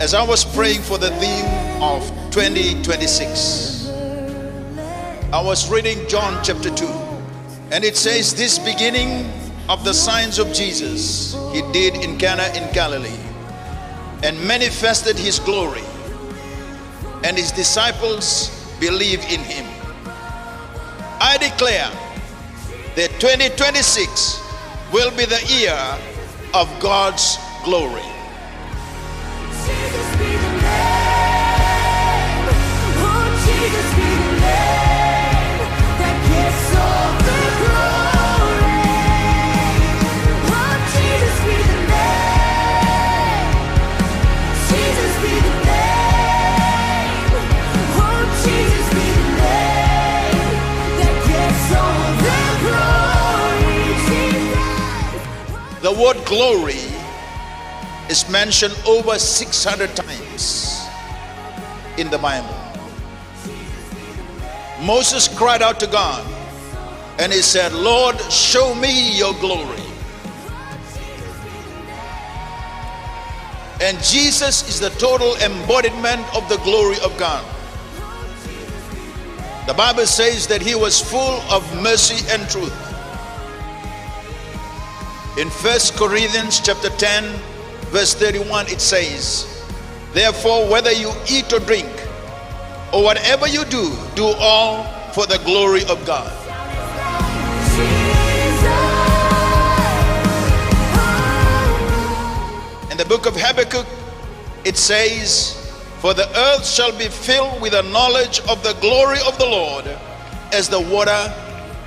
As I was praying for the theme of 2026, I was reading John chapter 2, and it says, "This beginning of the signs of Jesus he did in Cana in Galilee, and manifested his glory, and his disciples believed in him." I declare that 2026 will be the year of God's glory. Jesus be the name. Oh, Jesus be the name that gets all the glory. Oh, Jesus be the name. Jesus be the name. Oh, Jesus be the name that gets all the glory. Jesus. The word glory is mentioned over 600 times in the Bible. Moses cried out to God and he said, "Lord, show me your glory." And Jesus is the total embodiment of the glory of God. The Bible says that he was full of mercy and truth. In 1 Corinthians chapter 10 verse 31, it says, "Therefore, whether you eat or drink, or whatever you do, do all for the glory of God." In the book of Habakkuk, it says, "For the earth shall be filled with the knowledge of the glory of the Lord, as the water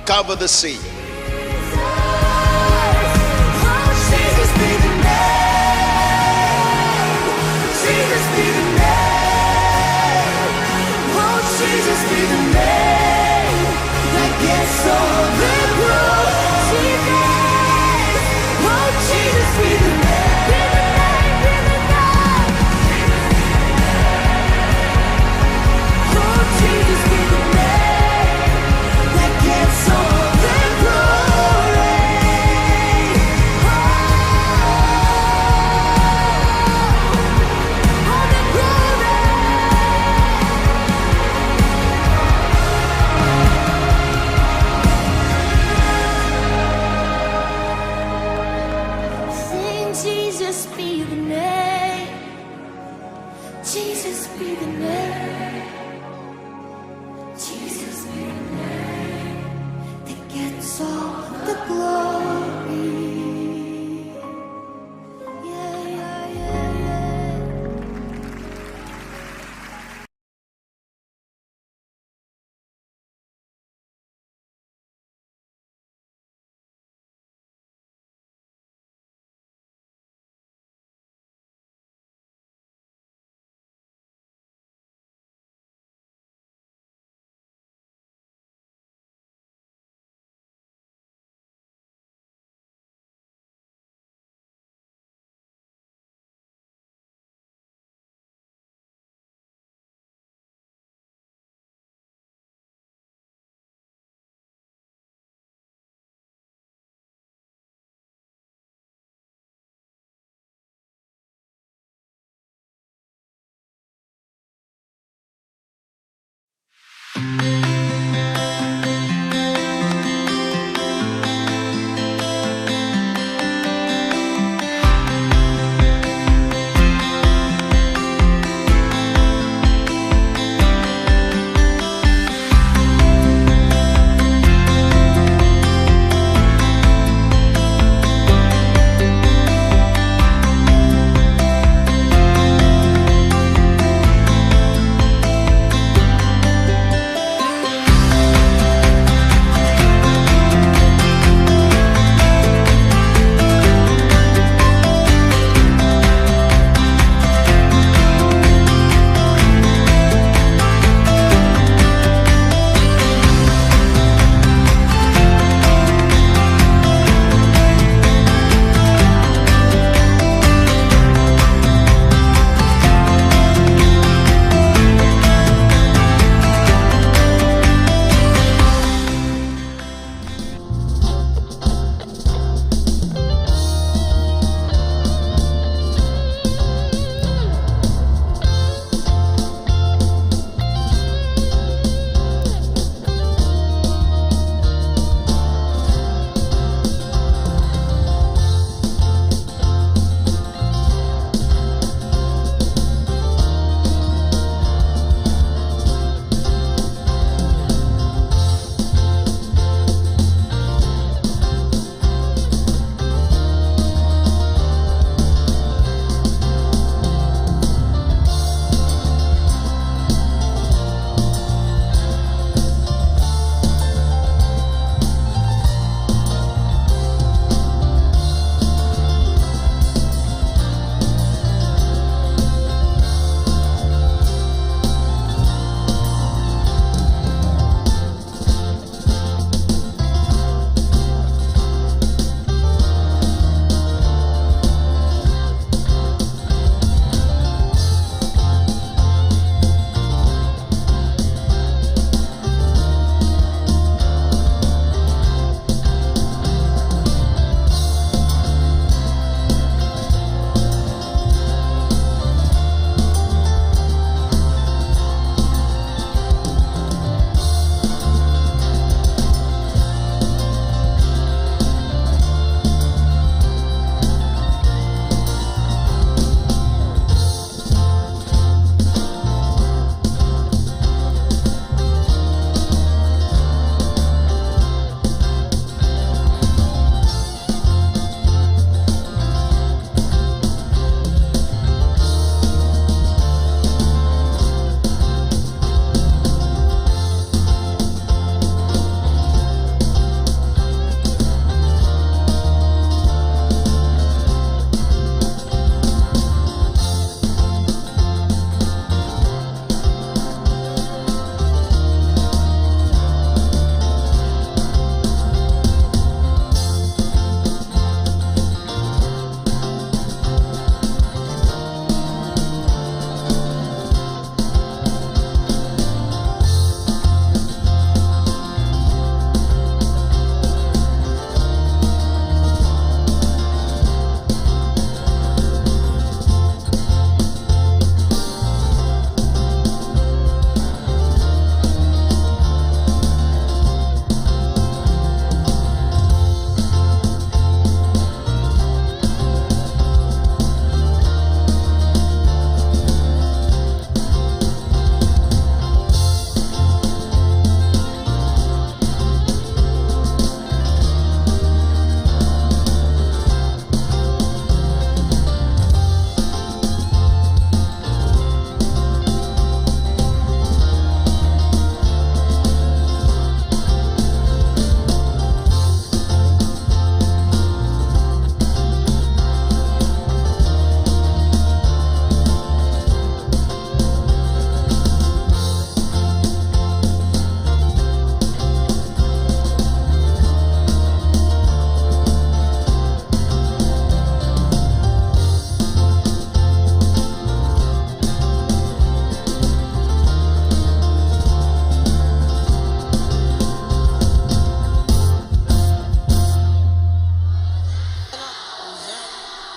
cover the sea." Jesus be the name that gets all the glory. Oh, Jesus be the name, be the name, be the name. Oh, Jesus be the name that gets all the glory. All the glory. Jesus be the name. Jesus be the name. Jesus be the name that gets all the glory.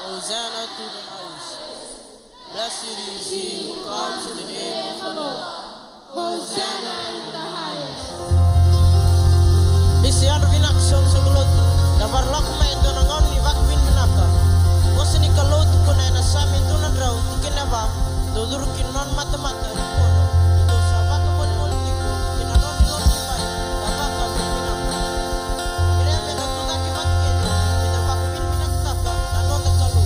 Hosanna to the highest. Blessed is he who comes in the name of the Lord. Hosanna in the highest. Isi anu vinak som sebelum dapat lok main donangon ni vakbin menaka. Wasni kalau tu kena nasami tu nandrau tikin apa? Dodurukin non mata-mata ni kono. Itu sabak kebun politiko. Kina non ni non kipai. Dapat kami menaka. Kira beda tu kaki vakbin. Beda vakbin menaka. Nanon terkalu.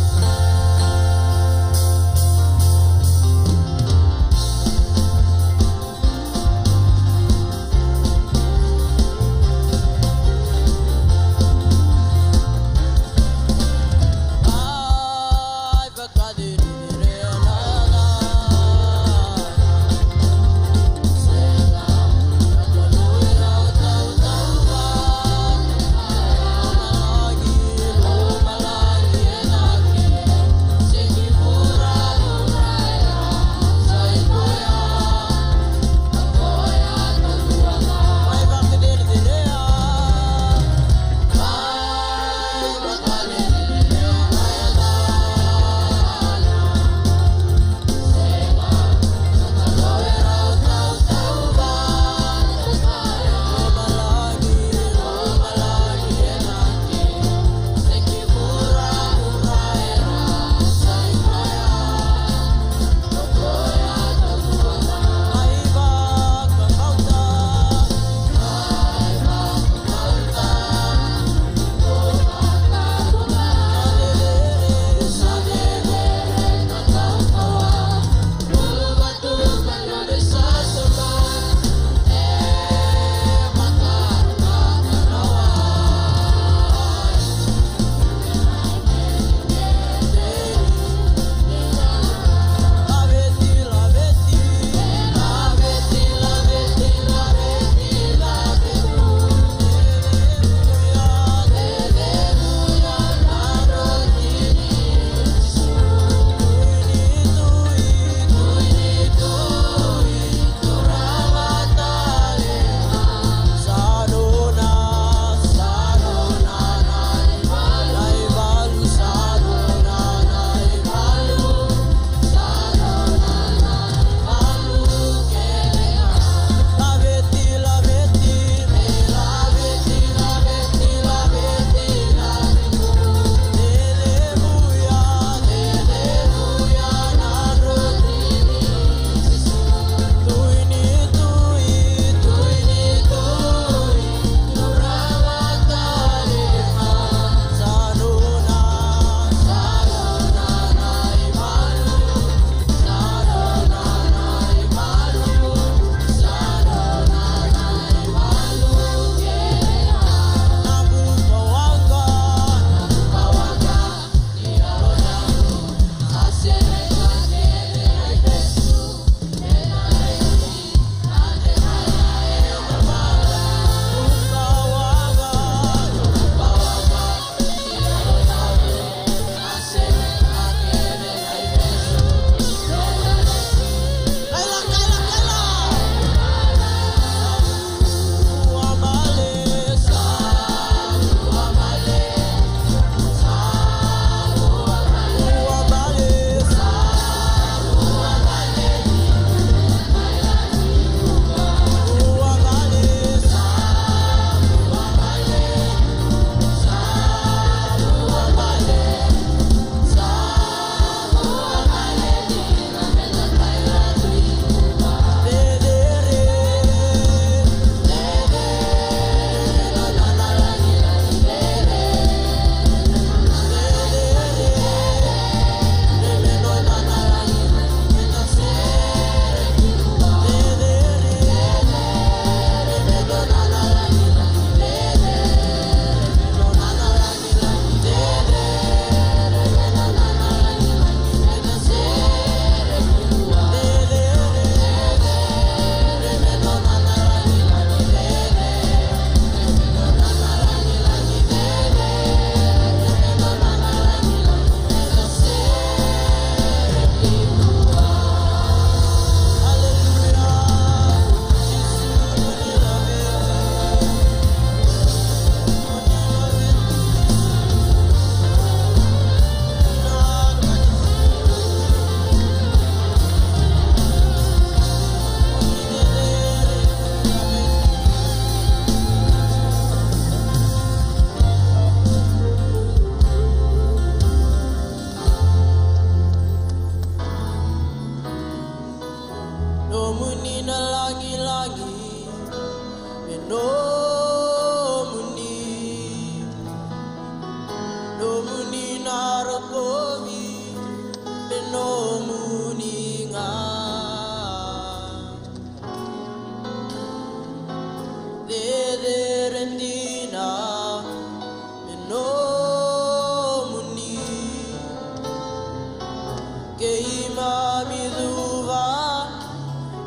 Keimami duva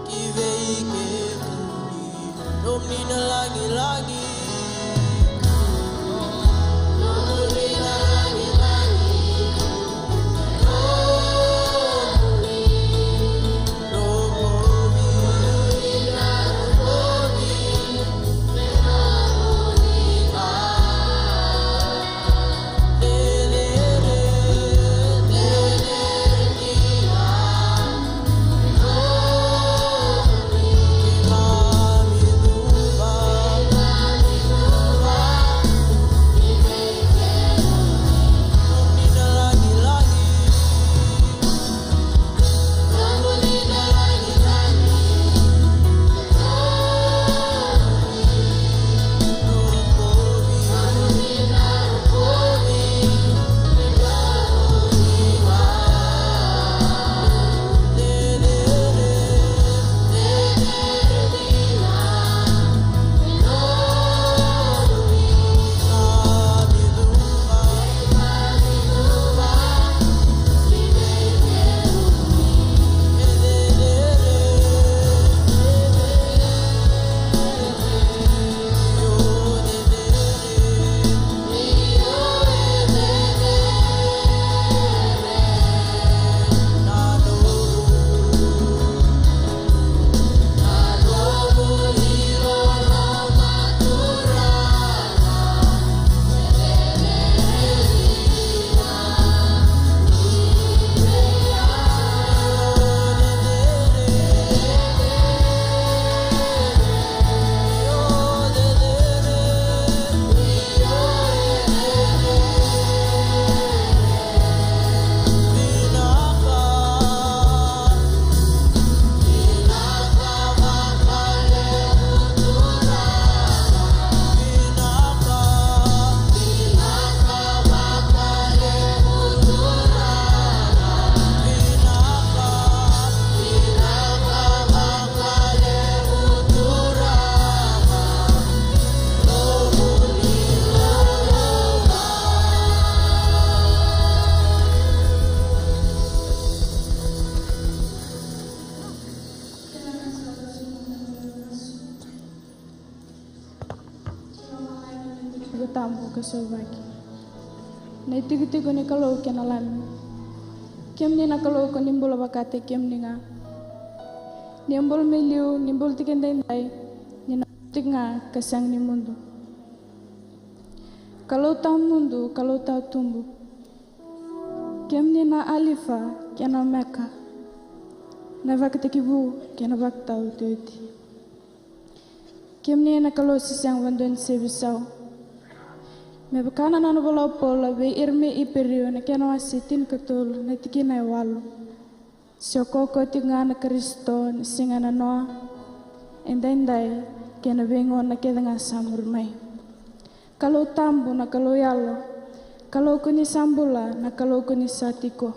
kivei kemuni Nomni na lagi-lagi Nomni na lagi-lagi Tambo kasovaki. Na tigu-tigu ni kalau kena lami. Kem ni na kalau ko nimbol bakate kem ni nga. Nimbol meliu, nimbol tikendai, ni na tinga kasang ni mundo. Kalau tau mundo, kalau tau tumbu. Kem ni na alifa, kena meka. Na bakate kibu, kena baktau tuiti. Kem ni na kalau sisang vandun sebisau. Me bakana na no bola pola be irme iperio na kena wasitin ketul na tikina walu. Sokoko tinga na Kristo na singa na noa. Endai kena bengo na keda nga samur mai. Kalau tambu na kalau yalo. Kalau kuni sambula na kalau kuni satiko.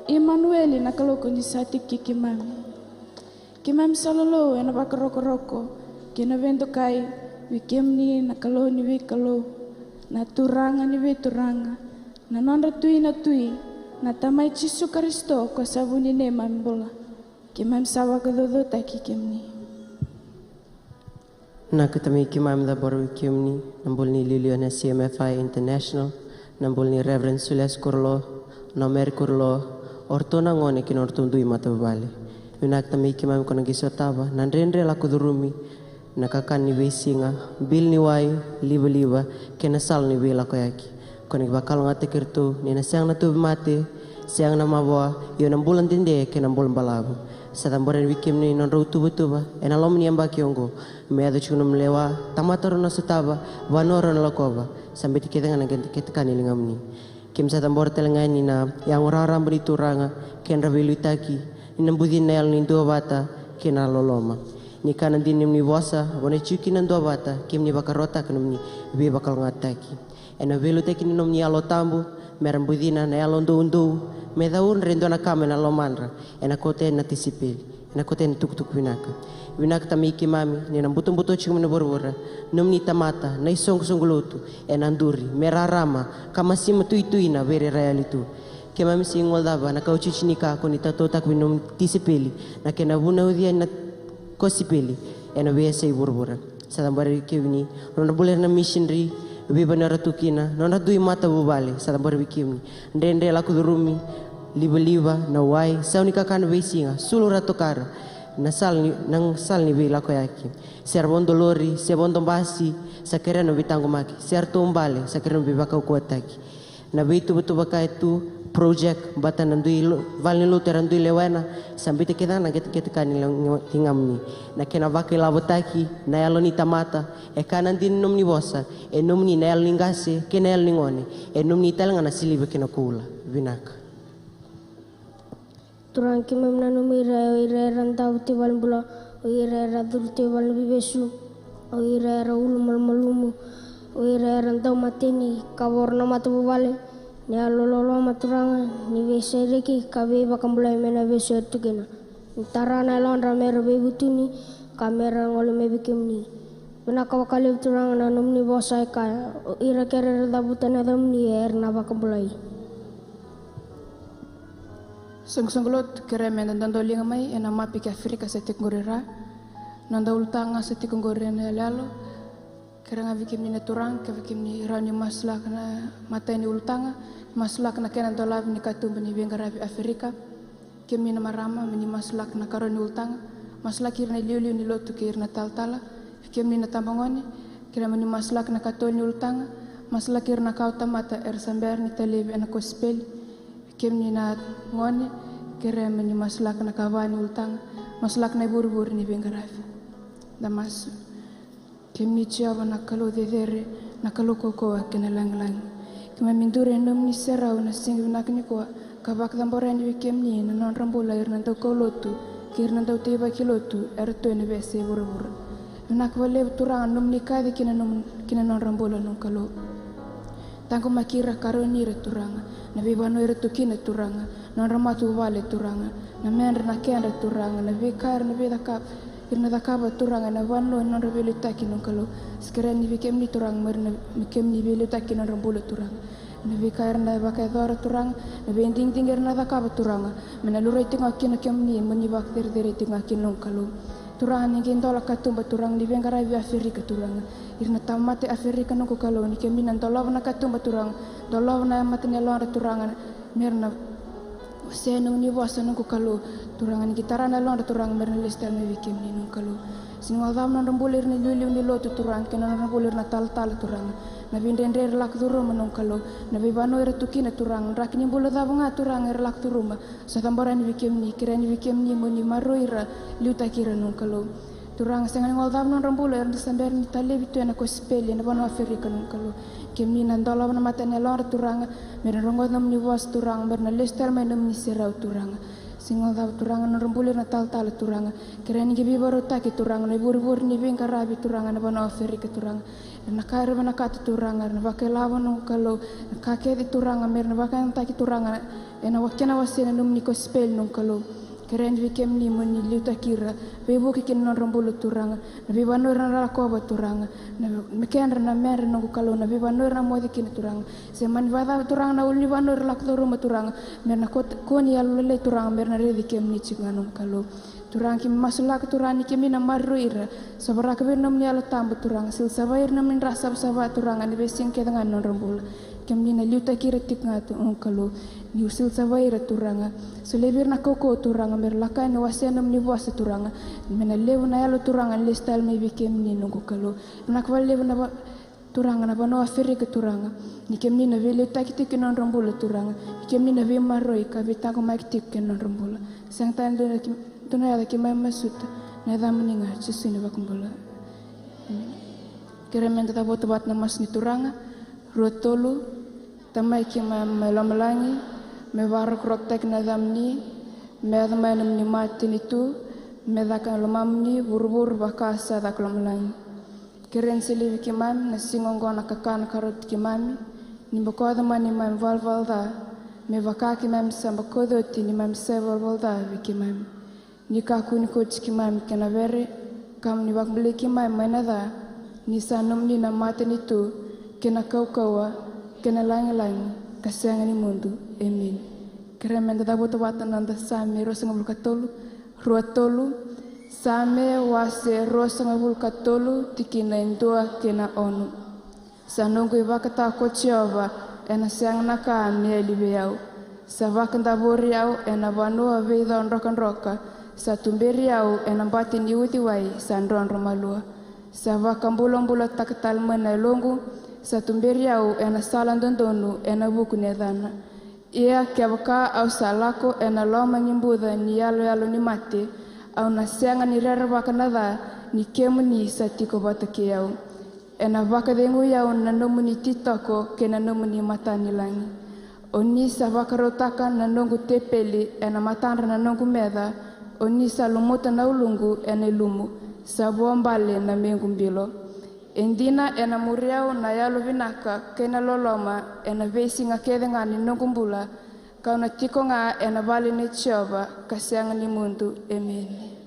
Immanueli na kalau kuni satiki kimami. Kimami salolo na bakaroko-roko. Kena vento kai wikem ni na kalau ni wi kalau. Na turanga ni we turanga, na nonra tui na tui, na tamai Yesus Kristo ko sabuni ne mambola, kimam sawa kadodo taki kimni. Na katami kimam da boru kimni, nambol ni Liliana CMFI International, nambol ni Reverend Sules Kurlo, Nomer Kurlo, orto na ngone kinortundui mata babale. Yunak tami kimam ko nagisotaba, nandrendre la kudurumi, nakakan ni wesinga bil ni wai liba kenasal ni bela koyaki konik bakal ngate kertu ni nasang na tu mate siang na mawa yo nam bulan tinde kenam bulan balabu satamboren wikim ni non rutu butuba enalom ni amba kiongo meado chunum lewa tamator na sutaba wanoro na lokoba sampai tikita ngana kita ni lingamni kim satambor telengani na yang orang berituranga ken rabilutaki ni nambudin nel ni dua bata kena loloma ni kanan din ni wasa wana chuki nan dua bata kim ni bakarota kanum ni be bakal ngataki ena velu teki ni nom ni alo tambu meram budina na alo ndo me daun rendo na kame na lomandra ena kote na tisipil ena kote na tuk winak tamiki mami ni nambuto chum na borbora nom ni tamata na isong gulutu ena nduri merarama kama sima tuituina vere realitu ke mami singol dava na kau chichinika ko ni tato tak minum tisipeli na ke na buna udia na kosipeli e na vea sei burbura sa tambari ke vini nona buler na missionary biba na ratukina nona dui mata bubale sa tambari ke vini ndende la kudurumi liba na wai sa unika kan vesinga sulu ratokara na sal ni vila ko yaki ser bon dolori se bon dombasi sa kereno bitango maki ser tumbale sa kereno bibaka ko ataki na bitu betu baka itu project bata nandui valni luter andui lewena sambite kedana get kan tingamni na kena vaka labotaki na yalo ni tamata e kanan din nomni bosa e nomni na yalo ngase kena yalo ngone e nomni talanga na silibe kena kula vinaka Turang kimam nanu mira ira rantau tiwal bula ira radur tiwal bibesu ira raul malmalumu ira rantau mateni kawarna matu bale ni alololo maturanga ni vesereki kabe bakam bulai mena veser tugena tarana londra mera bebutuni kamera ngole mebikimni bena kawakali turanga nanum ni bosai ka ira kere dabutan adam ni erna bakam bulai Sungsunglot kere men dandolinga mai ena mapi ke Afrika setik ngorera nanda ultanga setik ngorena lalo kere ngavi kimni turang ke kimni rani maslak na mateni ultanga maslak na kena dolab ni katum ni bengarabi Afrika kimni na marama mini maslak na karoni ultanga maslak irna liuli ni lotu ke irna taltala kimni na tambangoni kere mini maslak na katoni ultanga maslak irna kauta mata samber ni talebi na kospeli kimni na ngone kere meni maslak na kawani ultang maslak na buru-buru ni bengarafi damas kimni ciawa na kalau dedere na kalau koko kena lang-lang kima mindure nom ni serau na singi nak ni ko kabak tamboran ni kimni na non rambula irna tau kolotu kirna tau tiba kilotu erto ni bese buru-buru nak wale turang nom ni kadi kina non rambula non kalau tangko makira karoni returanga na bibano retukina turanga na ramatu vale turanga na menra na kenda turanga na vikar na bedaka irna dakaba turanga na vanno na rebeli taki non kalo skereni vikemni turanga merna mikemni beli taki na rambula turanga na vikar na baka dora turanga na bending tingir na dakaba turanga mena lurai tinga kina kemni meni bakter dere tinga kinon kalo turanga ni gendola katumba turanga ni bengara vi Afrika turanga irna tamate Afrika no ko kalo ni kemni nan dolov na katumba turanga dolov na matne lora turanga merna seno ni wasa no ko kalo turanga ni gitarana lora turanga merna listal me vikemni no kalo sinwa dam nan rambulir ni luli ni lotu turanga kenan rambulir na tal turanga na bindender lak duruma no kalo na bibano retukina turanga rakni bolo davanga turanga lak duruma sa tambaran vikemni kirani vikemni moni maroira liuta kira no kalo turang sengan ngol dam non rambulo er samber ni tale bitu na ko speli na bano Afrika non kalo kemni nan dola na mata ne lor turang mer rongo nam ni was turang mer na lester men nam ni serau turang singol dam turang non rambulo na tal turang kerani ge bibaro taki turang na bur ni ben karabi turang na bano Afrika turang na kair na kat turang na bakelawa non kalo ka ke di turang mer na bakan taki turang na wakena wasena nam ni ko speli non kalo keren vikem ni moni liuta kira bebo kikin non rambulo turanga na bibano na rakoba turanga na mekendra na mer no kalo na bibano na modi kin turanga se man vada turanga na ulni bano lak doruma turanga mer na koni alule turanga mer na redi kem ni cingano kalo turang kim masulak turani kemi na maruira sabara ke nom ni ala tambu turanga sil sabair na min rasa saba turanga ni besing ke dengan non rambulo kemni na liuta kira tiknga tu kalo ni usil sabaira turanga selebir na koko turanga mer lakai na wasenam ni wasa turanga mena lew na yalo turanga listal me bikem ni nungu kalo na kwal lew na turanga na bano Afrika turanga ni kemni na vele takiti kenon rambula turanga kemni na ve maroi ka vitako maktik kenon rambula sang tan do na yada ki masut na dam ninga chisini bakumbula keremenda tabat na mas ni turanga rotolu tamai ki melomelangi me varak rotek na damni me admanam ni matin itu me dakan lomamni burbur bakasa dak lomelangi keren selivi ki mam na singongona kakan karot ki mami ni bokoda mani mam valvalda me vakaki mam sambakodo ti ni mam sevalvalda vi ki mam ni kakuni coach ki mam kana vere kam ni bakbli ki mam manada ni sanum ni na matin itu kena kau kawa kena langi-langi kasih mundo amin kere menda da buta watan nanda same rosa ngabul katolu rua tolu same wase rosa ngabul katolu tikina indua kena onu sanungu ibakata ko Jehova ena siang naka ne libeau sa vakanda boriau ena vanua veida onrokan roka sa tumberiau ena batin iuti wai sandron romalua sa vakambulong-bulo takatal mena longu sa tumberiau ena salan dondonu ena buku nedana ia kiabaka au salako ena loma nyimbuda ni yalo ni mate au na sianga ni rera vakanada ni kemu ni sa tiko batakiau ena vakadengu yau na nomu ni titoko ke na nomu ni matani langi oni sa vakarotaka na nongu tepeli ena matandra na nongu meda oni sa lumuta na ulungu ena lumu sa bombale na mengu mbilo endina ena muriau na yalo vinaka kena loloma ena vesi nga kedenga ni nongu mbula kauna tiko nga ena vali ni Jehova kasianga ni mundu amen.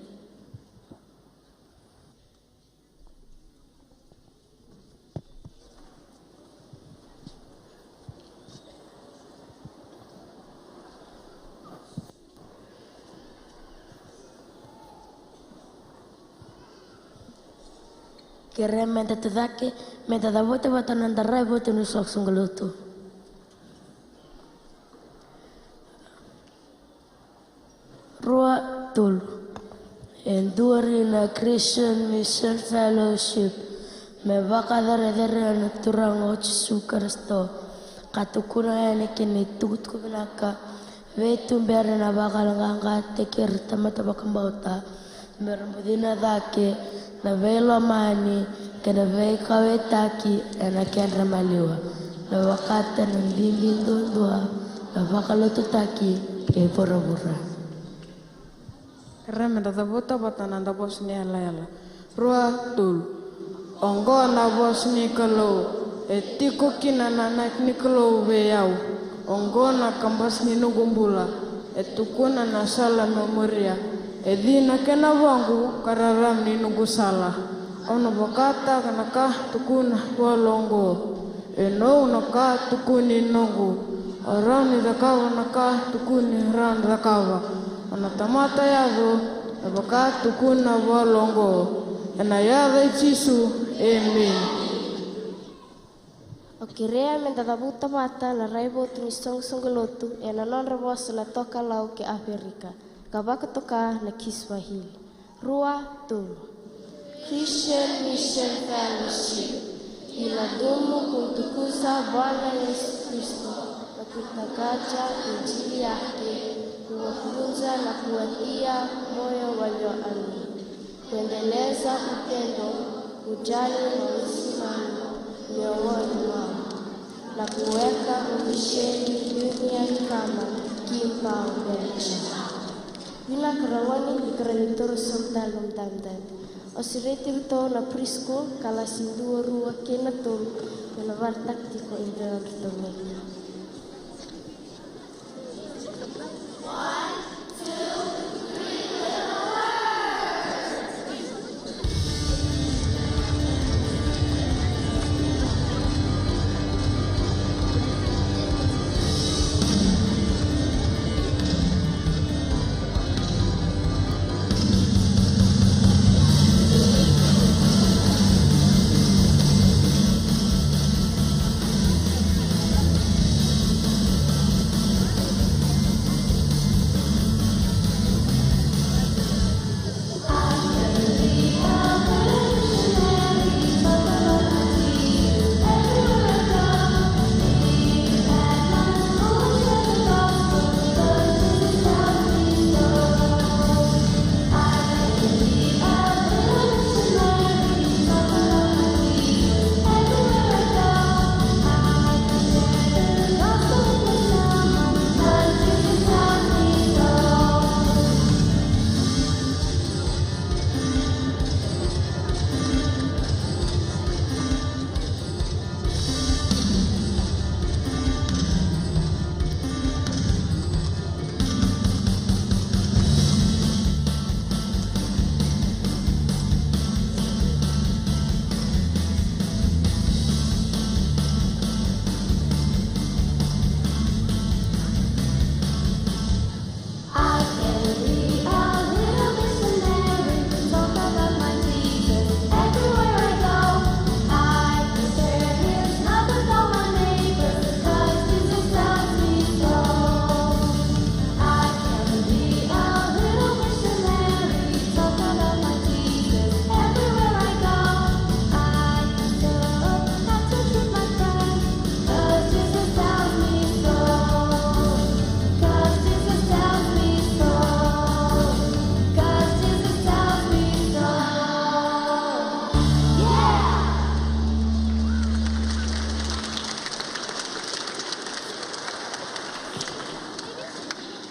Kere menta tadake, menta da vote watananda rai vote no sok sungulutu. Rua tulu. Enduring a Christian Mission Fellowship. Me vakadare dere turang o Jesu Kristo. Katukuna ene kini tukut kubinaka. Vetum bere na bakalanganga tekir tamata bakambauta. Merambudina dake. Na velo mani kena vei kawe taki ena kendra maliwa na wakata na ndingi ndundua na wakaloto taki ke bora-bora Remenda da bota batananda bosni ala rua tul ongo na bosni kalau etiko kina nanak ni kalau weyau ongo na kambasni nugumbula etukuna na sala memoria edina kena wangu kararam ni nungu salah ono bakata kanaka tukuna walongo eno naka tukuni nungu orang ni dakawa naka tukuni ran dakawa ono tamata yado baka tukuna walongo ena yada Jesu amen. Okirea mentatabuta mata na raibo tunisong songolotu ena non rebos la toka lau ke Afrika kabaka toka na Kiswahili. Rua tulu. Christian Mission Fellowship inadumu kumtukuza Bwana Yesu Kristo na kutangaza injili yake, kuwafunza na kuwatia moyo walioamini, kuendeleza upendo, kujali na usimamo miongoni mwao na kuweka umisheni duniani kama kipaumbele chao. Bila karawani ikrani terus dalam dandan. Osiritir to na preschool kala sindua rua kena to na wartak tiko indra ortomeka.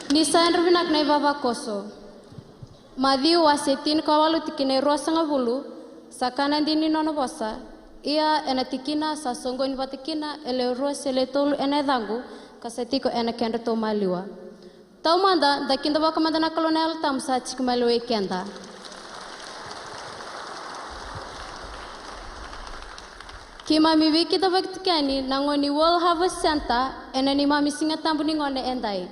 Nisain rubinak na ivavakoso. Mathiu wasetin kawalu tikine rosanga bulu. Sakana dini nono bosa. Ia enatikina sa songoni vatikina ele rose ele tolu enedhangu. Kasetiko ena kenda to maliwa. Taumanda da kinda wakamanda na kolonel tamsa chikmaliwa kenda. Kima miwiki da vaktikani nangoni World Harvest Center ena ni mami singa tambuni ngone endai.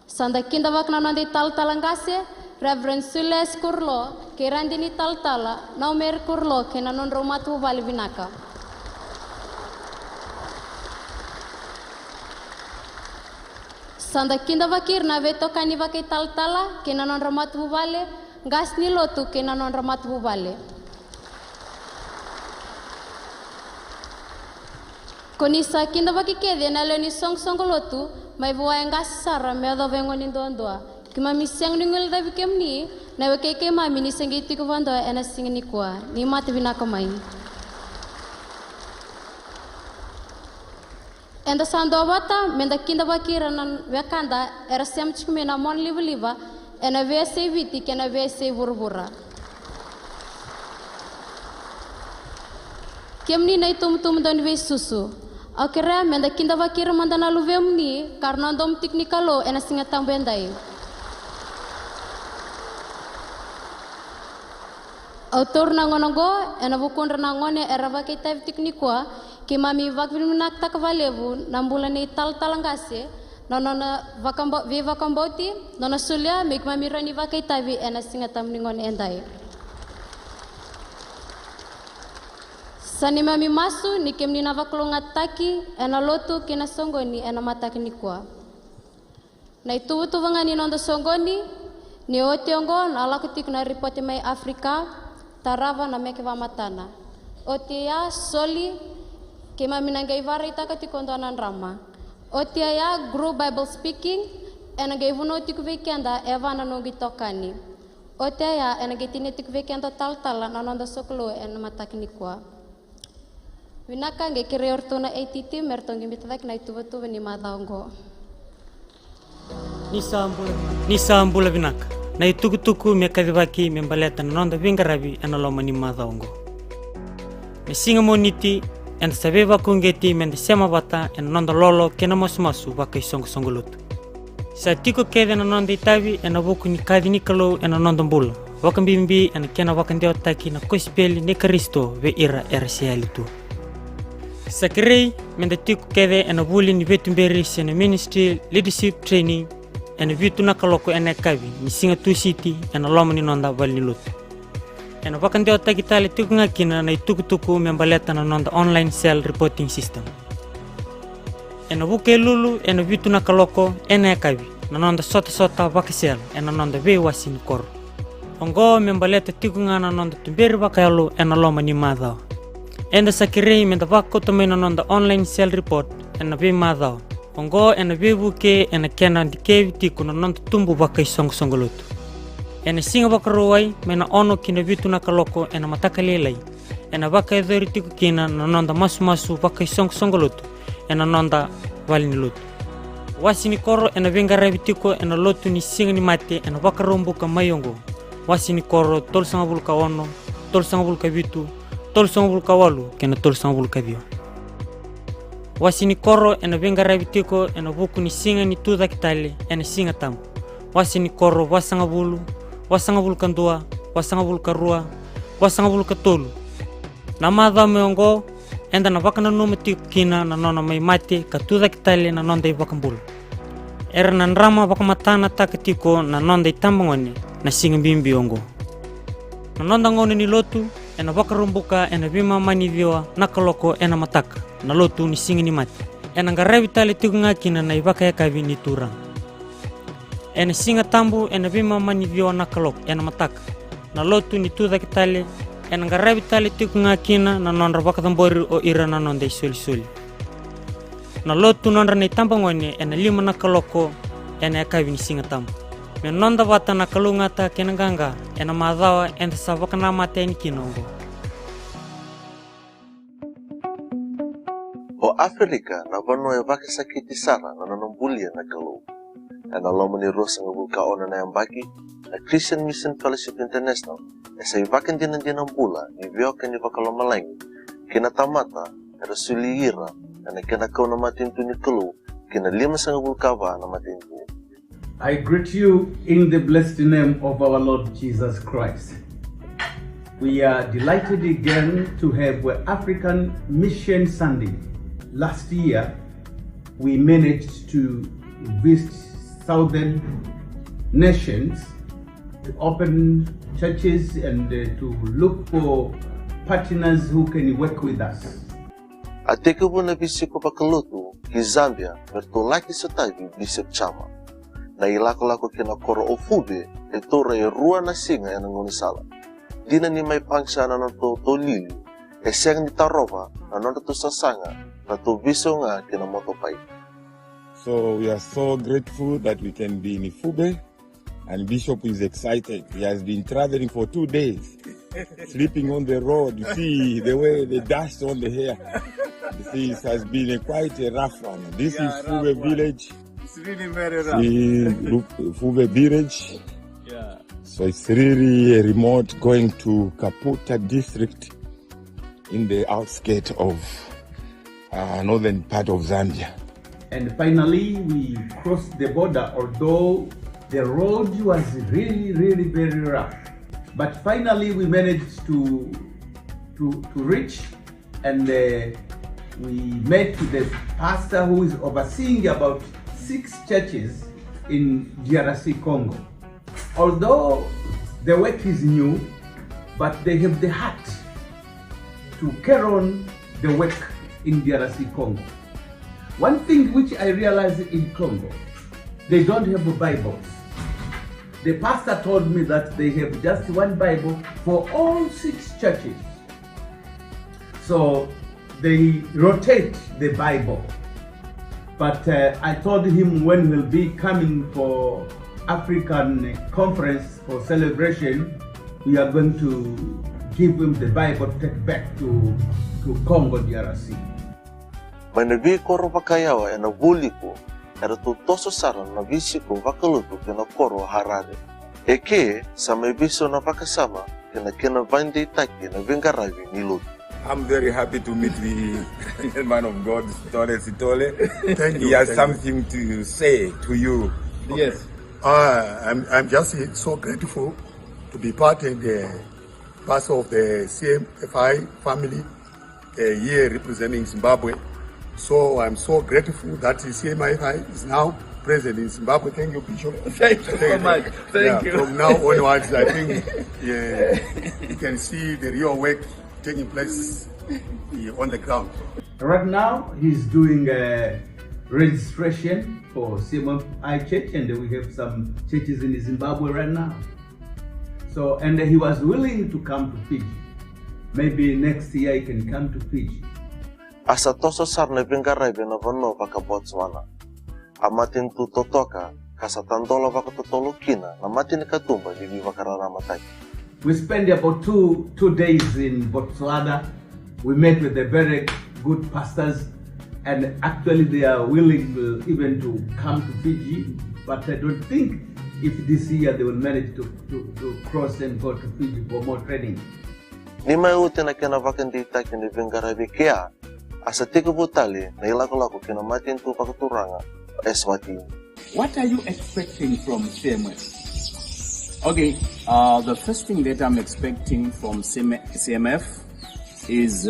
Sanda kinda wakna nandi tal talangase Reverend Sules Kurlo kerandini tal tala naumer Kurlo kena non romatu vali vinaka. Sanda kinda vakir na veto kani vakai tal tala kena non romatu vale gas ni lotu kena non romatu vale. Konisa kinda vakikede na leni song lotu mai voa engas sara me do vengo ni doa. Kima miseng ni ngul da vikemni na wekeke mami ni sengiti ko vando ena singni kwa ni mati vinaka mai. Enda sando bata menda kinda vakira nan wekanda era sem chikmena mon liva ena vese viti kena vese burbura. Kemni na tum don ve susu. Akhirnya menda kinda vakira mandana luvemni karena dom teknikalo ena singa tambendai. Autor nangonongo ena bukun renangone era vakai tav teknikwa ki mami vakvinak takvalevu nambulani tal talangase nonona vakamboti nona sulia mek mami rani vakai tavi ena singa tamningon endai. Sani mami masu ni kemni na vaklongat taki ena lotu kena songoni ena mataki ni kwa. Na itu vangani nondo songoni ni otiongo na alakutik na ripoti mai Afrika tarava na meke vamatana. Otia soli ke mami nangai vara itaka tikondonan rama. Otia ya group Bible speaking ena gaivuno tikuvekenda evana nongi tokani. Otia ya ena getine tikuvekenda tal-tala na nondo soklo ena mataki ni kwa. Vinaka nge kire ortona ATT mertongi mitavak na itu ni madhaongo. Nisambula vinaka. Na itukutuku mekadivaki membaleta na nonda vingaravi analoma ni madhaongo. Mesinga moniti en sabeva kungeti mende sema bata en nonda lolo kena masu baka isongo lutu. Sa tiko kede na nonda itavi en abuku ni kadi ni kalo en nonda mbula. Wakambimbi en kena wakandeo taki na kospeli ne Kristo ve era sialitu. Sakirei mende tiku kede en abuli ni vetumberi sene ministry leadership training en vitu nakaloko en kavi ni singa tu city en loma ni nonda vali lutu. En wakandeo taki tali tiku ngakina na itukutuku membaleta na nonda online cell reporting system. En abuke lulu en vitu nakaloko en kavi na nonda sota wakasel en nonda ve wasin kor. Ongo membaleta tiku ngana nonda tumberi wakayalo en loma ni madhao. Enda sakirei menda wako tomena nonda online cell report ena ve madhao. Ongo ena ve buke ena kena dikevi tiku na nonda tumbu waka isongo lutu. Ena singa waka ruwai mena ono kina vitu nakaloko ena matakalelai. Ena waka edhori tiku kina na nonda masu waka isongo lutu. Ena nonda valini lutu. Wasi ni koro ena vengaravi tiku ena lotu ni singa ni mate ena waka rombuka mayongo. Wasi ni koro tol sanga buluka ono, tol sanga buluka vitu. Tol sanga buluka walu kena tol sanga buluka dio. Wasi ni koro ena vengaravi tiko ena buku ni singa ni tuda kitale ena singa tamu. Wasi ni koro wasanga buluka ndua, wasanga buluka rua, wasanga buluka tolu. Na madha meongo enda na wakana nome tiko kina na nona mai mate ka tuda kitale na nonda wakambulu. Era na nrama wakamatana taka tiko na nonda itambangone na singa bimbi ongo. Na nonda ngone ni lotu ena wakarumbuka ena vima manivioa nakaloko ena mataka na lotu ni singa ni mati. Ena ngaravi tali tiku ngakina na iwaka yakavi ni turang. Ena singa tambu ena vima manivioa nakaloko ena mataka na lotu ni tuda kitale. Ena ngaravi tali tiku ngakina na nonra wakatambori o ira na nonda isoli. Na lotu nonra na itambangone ena lima nakaloko ena yakavi ni singa tambu. Menonda wata na kalungata kenanganga ena madhawa enda savaka na mate ni kinongo. O Afrika na vano e wake sakiti sara na nanambulia na kalu. and alomani rosa ngabulka ona na yambaki na Christian Mission Fellowship International esa ivakan din bula ni viokan ni vakalomalangi kina tamata rasuliira na kina kauna matintu ni kalu kina lima sa ngabulka ba na matintu. I greet you in the blessed name of our Lord Jesus Christ. We are delighted again to have African Mission Sunday. Last year, we managed to visit southern nations, to open churches and to look for partners who can work with us. Ateke na bisiko pakalotu ki Zambia mertolaki satavi Bishop Chama. Na ilako-lako kina koro ofube e tora e rua na singa e nangonisala. Dina ni may pangsa na to lili e siyang ni tarova na to sasanga na to viso nga kina motopai. So we are so grateful that we can be in Ifube, and Bishop is excited. He has been traveling for 2 days, sleeping on the road. You see the way they dust on the hair. You see, it has been quite a rough one. This is Fube village. It's really very rough. Look, Fube village. Yeah. So it's really remote, going to Kaputa district in the outskirts of northern part of Zambia. And finally, we crossed the border, although the road was really very rough. But finally, we managed to reach, and we met the pastor who is overseeing about 6 churches in DRC Congo. Although the work is new, but they have the heart to carry on the work in DRC Congo. One thing which I realized in Congo, they don't have Bibles. The pastor told me that they have just one Bible for all 6 churches. So they rotate the Bible. But I told him when he'll be coming for African conference for celebration, we are going to give him the Bible to take back to Congo DRC. Manabi koro pakayawa e na vuliko era tutoso sara na visiko vakalutu kena koro Harare. Eke sa may biso na pakasama kena vande itaki na vingaravi nilutu. I'm very happy to meet the man of God, Tole Sitole. Thank you. He has something to say to you. Yes. I'm just so grateful to be part of the pastor of the CMFI family here representing Zimbabwe. So I'm so grateful that the CMFI is now present in Zimbabwe. Thank you, Bishop. Thank you so much. Thank you. From now onwards, I think you can see the real work taking place on the ground. Right now, he's doing a registration for CMFI Church, and we have some churches in Zimbabwe right now. So, and he was willing to come to Fiji. Maybe next year he can come to Fiji. Asa toso sarne vingaraive na vano vaka Botswana. Amatin tu totoka kasa tandola vaka totolo kina na matin katumba di vakarara matai. We spent about two days in Botswana. We met with the very good pastors, and actually they are willing even to come to Fiji, but I don't think if this year they will manage to cross and go to Fiji for more training. Ni mai ute na kena vakan di itaki ni vingaraive kea. Asa teke botale na ilako-lako kina matin tu pakaturanga Eswatini. What are you expecting from CMF? Okay, the first thing that I'm expecting from CMF is,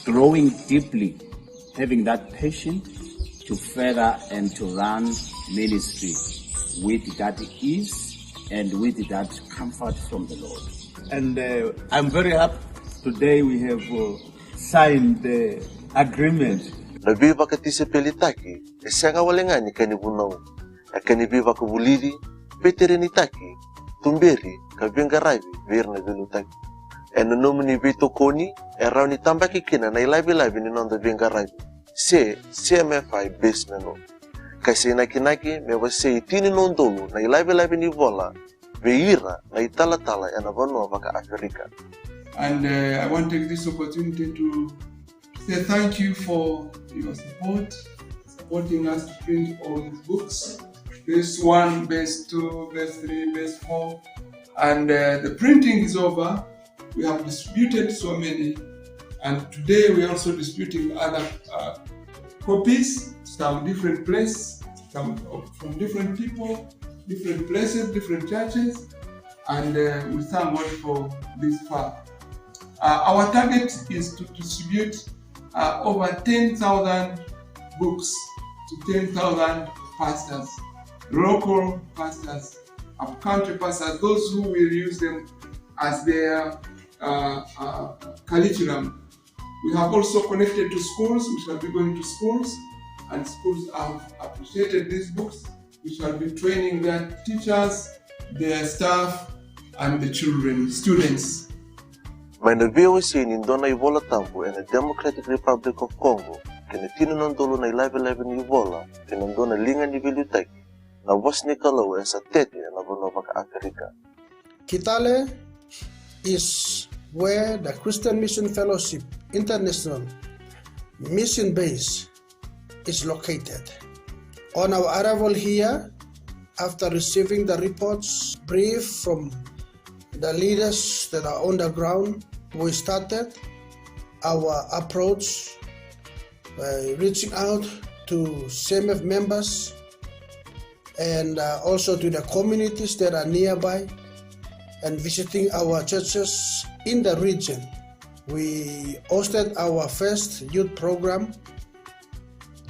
growing deeply, having that passion to further and to run ministry with that ease and with that comfort from the Lord. And I'm very happy today we have signed the agreement. Nabiba katise pelitaki, esanga walengani kanibunau, akanibiba kubuliri, peterenitaki, tumberi, kabingaraivi, virna vilutaki. En nomini bito koni, erau ni tambaki kina na ilabi-labi ni nondo bingaraivi. Se CMFI basemento. Kasi nakinaki mewa se itini nondolu na ilabi-labi ni vola, veira na itala-tala ya navano vaka Afrika. And I want to take this opportunity to say thank you for your support supporting us to print all these books. Base 1, Base 2, Base 3, Base 4. And the printing is over. We have distributed so many. And today we are also distributing other copies, some different places, some from different people, different places, different churches. And we thank God for this far. Our target is to distribute over 10,000 books to 10,000 pastors, local pastors, up-country pastors, those who will use them as their curriculum. We have also connected to schools. We shall be going to schools, and schools have appreciated these books. We shall be training their teachers, their staff, and the children, students. Maina BOC in Dona Ivola Tambo in the Democratic Republic of Congo, can a tino non dolo na 11 Ivola, can an dona linga ni Vilutaki, na was Nicolo as a tete na Bonova Africa. Kitale is where the Christian Mission Fellowship International mission base is located. On our arrival here, after receiving the reports brief from the leaders that are on the ground, we started our approach by reaching out to CMF members and also to the communities that are nearby and visiting our churches in the region. We hosted our first youth program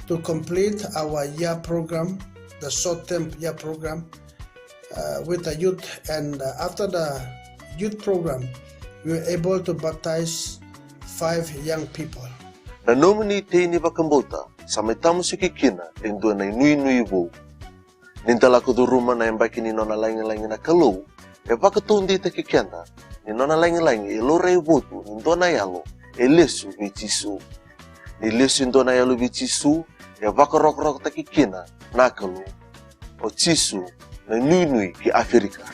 to complete our year program, the short-term year program with the youth, and after the youth program, we were able to baptize 5 young people. Na nomini teini bakambota, sa may tamo si kikina, endo na inui bo. Nintala ko do ruma na yambaki ni nona langi na kalo, e bakatundi ta kikenda, ni nona langi elore botu, nindo na yalo, elesu vichisu. Ni lesu nindo na yalo vichisu, e bakarok ta kikina, na kalo, o chisu, na nui ki Afrika.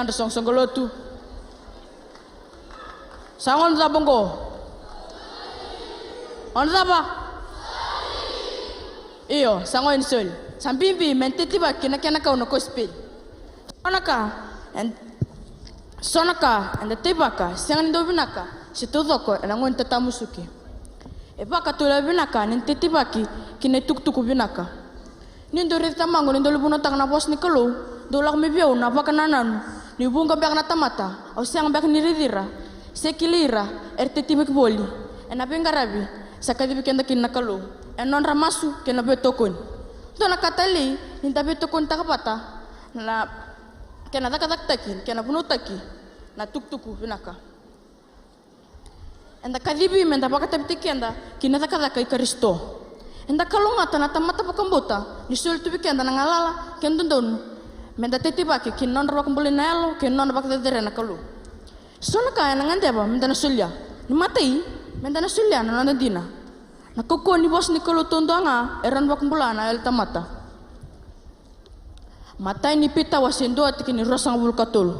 anda song golotu. Sangon sa bongko. On apa? Iyo, sangon sol. Sambimbi mentitiba kina kau no kospil. Sonaka and the tebaka, sangan do binaka, situdoko and angon tatamusuki. Ebaka tula binaka, nintitibaki, kine tuktuku binaka. Nindo rita mango, nindo lubunotang na bos ni kalo, dolak mibyo na bakananan, ni bunga bak na tamata, o siyang bak ni ridira, sekilira, ertitibik boli, and abingarabi, sa kadibikan na kinakalo, and non ramasu, kinabetokon. Doon nakatali, nintabetokon takapata, na kena takatakin, kena punutaki, na tuktuku binaka. Enda kadibi menda bakatabitiki enda, kina takatakai Kristo. Enda kalungata na tamata pakambota, nisul tubiki enda nangalala, kendondon, menda tetibaki, kinon rabakumbuli na elo, kinon bakatadere na kalu. So nakaya nangandeba, menda nasulya, ni matai, menda nasulya na nandina. Nakukon ni bos ni kalu tondo nga, eran bakumbula na el tamata. Matai ni pita wasin doa tiki ni rosang bulkatul.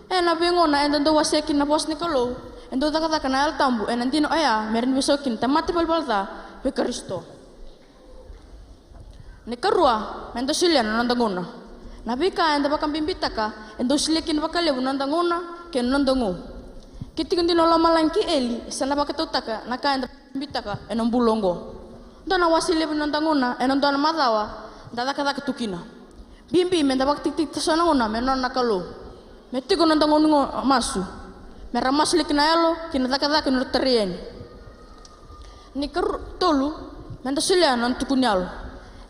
Na bengo na endo wasekin na bos ni kalo. Endo takata kana el tambu. Nandino aya merin bisokin tamati balbalta be Kristo. Ni karua endo silya na nandanguna. Nabika endo bakam bimbitaka endo silikin bakale nandanguna ken nandangu. Kitikun dino lama langki eli sana bakatutaka naka endo bimbitaka enom bulongo. Dona wasile nandanguna enom dona madawa dadaka tukina. Bimbi menda bakti tik sana una menon nakalo. Metiko nandangon masu. Mera maslik na elo kina takata kina terien. Ni tolu menda silya nan tukunyal.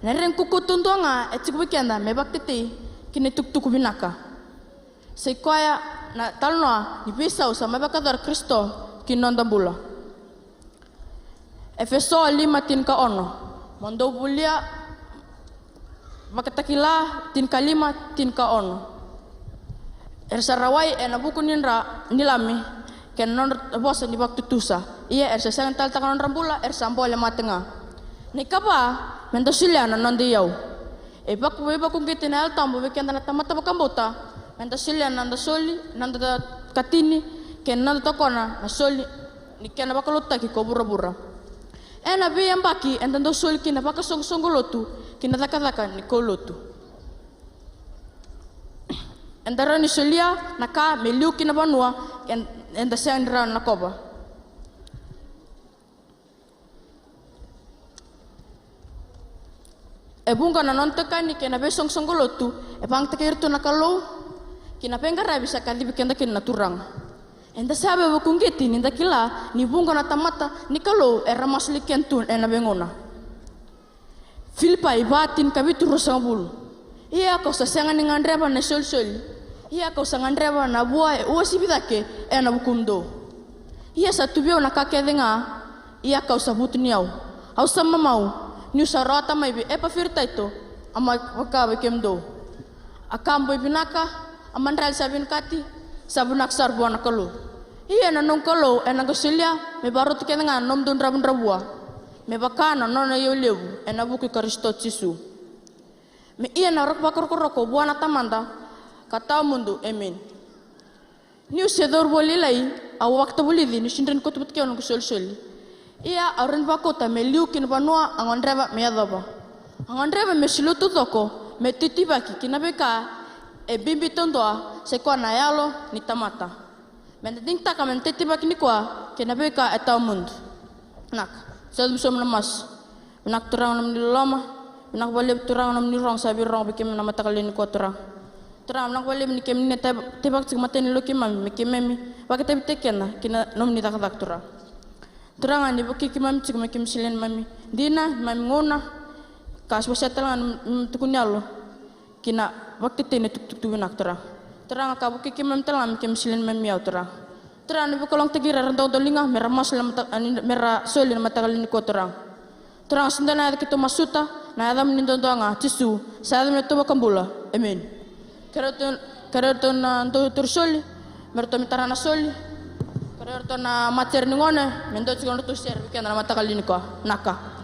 Neren kuku tunduanga etik weekenda me bakti ti kina tuk binaka. Sequoia na talnoa ni pisau sama bakadar Kristo kinondambula. Efeso 5:10 Mondo bulia makatakila tin kalima tin kaon. Ersarawai buku ninra nilami ken non bosa ni waktu tusa. Iya ersa sangan tal takanon rambula ersambole matenga. Nikaba mendosilya non diyau. Baku kitin el tambo weekend na tamata bakambota. Mendosilya nanda soli nanda katini ken nanda tokona na soli ni ken bakalota ki ko bura-bura. Bi yang baki entendo soli kina bakasong-songgolotu kina takataka ni kolotu. Endara ni solia naka meliu kina banua enda sendra nakoba. Bunga na nonteka ni kina besong songgolotu bang takirtu nakalo kina penggara bisa kali bikin kina turang. Enda sabe wakungiti ninda kila ni bunga na tamata ni kalo era masliken tun ena bengona. Filipa ibatin kabitu rosangabul. Iya kau sasangan dengan reba na sol. Iya kau sangan reba na buai uasi bidake ena bukundo. Iya satu biau na kake denga. Iya kau sabut niau. Au sama mau ni sarata mai bi epa firta itu ama wakabe kemdo. Akam boy binaka amandral sabin kati sabunak sarbuana kalu. Iya nanong kalo enang kesilya me baru tike nga nom dun rabun rabua me bakana nona yolewu enabuki Kristo Yesu me iya na rok bakor koroko buana tamanda kata mundu amen ni usedor bolilai aw waktu bolidi ni sindren ko tubut keon kusol iya aron bakota me liukin banua angon reba me adaba angon reba me silutu toko me titibaki kinabeka bimbi tondoa sekona yalo ni tamata. Menting tak kami titibak ni kuah kena beka etau mund. Nak, saya bisa menemas. Nak terang nam di lama, nak balik terang nam ni rong sabi rong bikin nama takalin kuah terang. Terang nak balik ni kemi ni tibak cik mati ni loki mami, bikin mami. Bagi tapi teken lah, kena nom ni tak terang. Terang ani bagi kemi cik mami silin mami. Dina mami ngona, kas basa terang tukunyalo. Kena waktu tini tuk nak terang. Terang akabu kiki mem telam kem silin mem miau terang. Terang ni bukolong tegira rentau tolinga merah mas merah solin mata kali ni ko terang. Terang sendana ada kita masuta na ada menindon doanga tisu saya ada metu bakambula. Amen. Kereton na antu tursoli merto mitara na soli. Kereton na mater ningone mendo cikon tu share bikin na mata kali ni ko naka.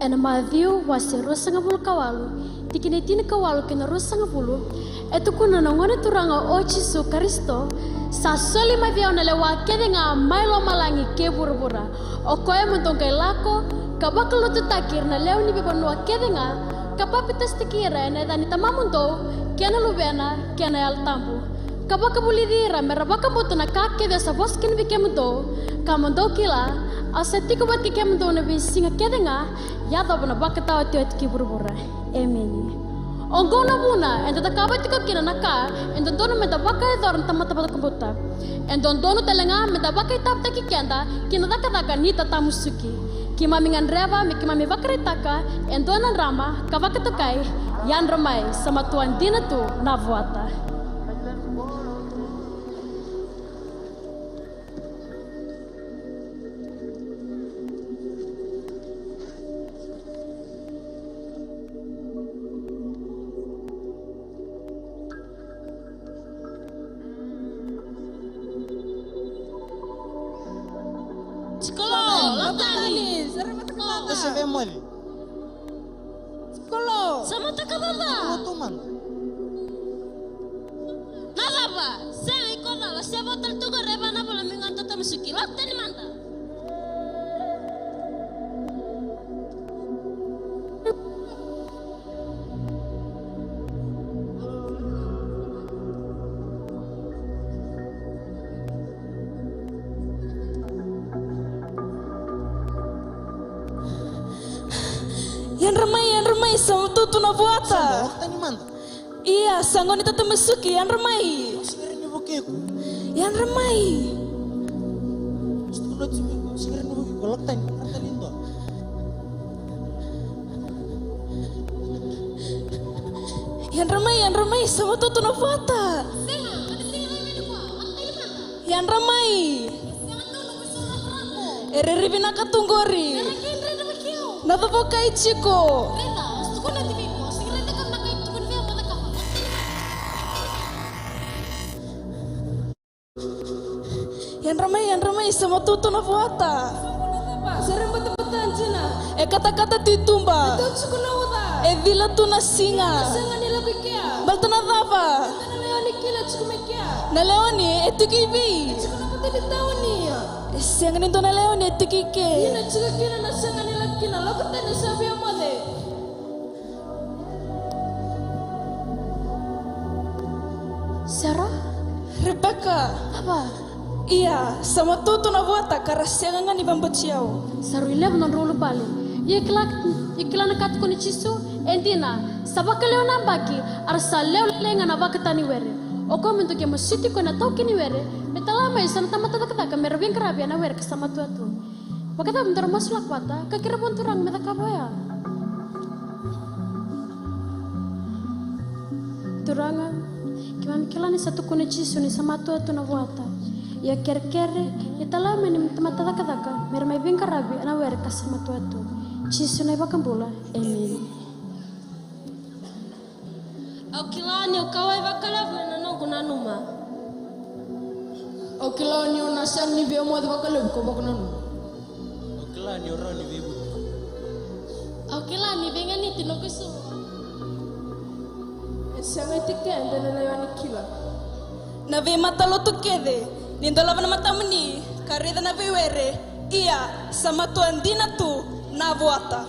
ena Matthew wase rosanga bulu kawalu tikine tini kawalu kena rosanga bulu etu kuna nangone turanga o Jesu Kristo sa soli mavia ona lewa kedenga mailo malangi ke burubura o koe muntongkai lako kabakalo tu takir na leo ni bebanua kedenga kapapitas tikira ena dani tamamundo kena lubena kena yal tambu kabaka bulidira merabaka mutuna kake desa boskin bikemundo kamundo kila aseti ko bati kemundo na bisinga kedenga yada bana bakata ati ki burbura amen ongona buna enda takabati ko kina naka enda dono meta baka dor tamata bata kabuta enda dono telenga meta baka tapta ki kenda kina daka nita tamusuki kimamingan reva mi kimami bakretaka endona rama kavakatukai yan ramai sama tuan dina tu na voata. Sama takababa. Nalaba, saya ikut lah. Saya botol tu kereba na bola mengantar tamu sukilat tadi manda. Yan ramai sama tutu na buata. Iya, sangon itu temesuki yan ramai. Yan ramai. Yan ramai sama tutu na buata. Yan ramai. Ereri binakatunggori. Nababokai chiko. Yan ramai sama tutu na buata. Serem betul-betul cina. Kata-kata titumba. Vila tu na singa. Baltana dava. Na leoni etukibi. Siang ni tu na leoni etukike. Sarah? Rebecca. Apa? Iya, sama tutu na buata karasiangan ni bambaciao. Saruile non rolo bale. Ikila na kat kuni chisu endina sabaka leo nambaki arsa leo lenga na baka tani were. Oko mento ke masiti ko na toki ni were. Betala mai sana tamata takata ka merabin karabia na were kasama tuatu. Bakata bentar masulak bata kakira bonturang meta kaboya. Turanga kima mikilani satu kuni chisu ni sama tuatu na buata. Ya kere ya talama ni mata takataka mermai bingkarabi na were kasama tuatu. Chisu na bakambula. Amen. Okilani ukawai bakalavu na nongo na numa. Okilani unasan ni vya mwadi bakalavu ko bakuna numa. Okilani oroni vibu. Okilani bengani tinokisu. Sanga tikende na lewani kila. Na ve matalo tukede. Nindola na matamni karida na vewere. Iya sama tuan dina tu na buata.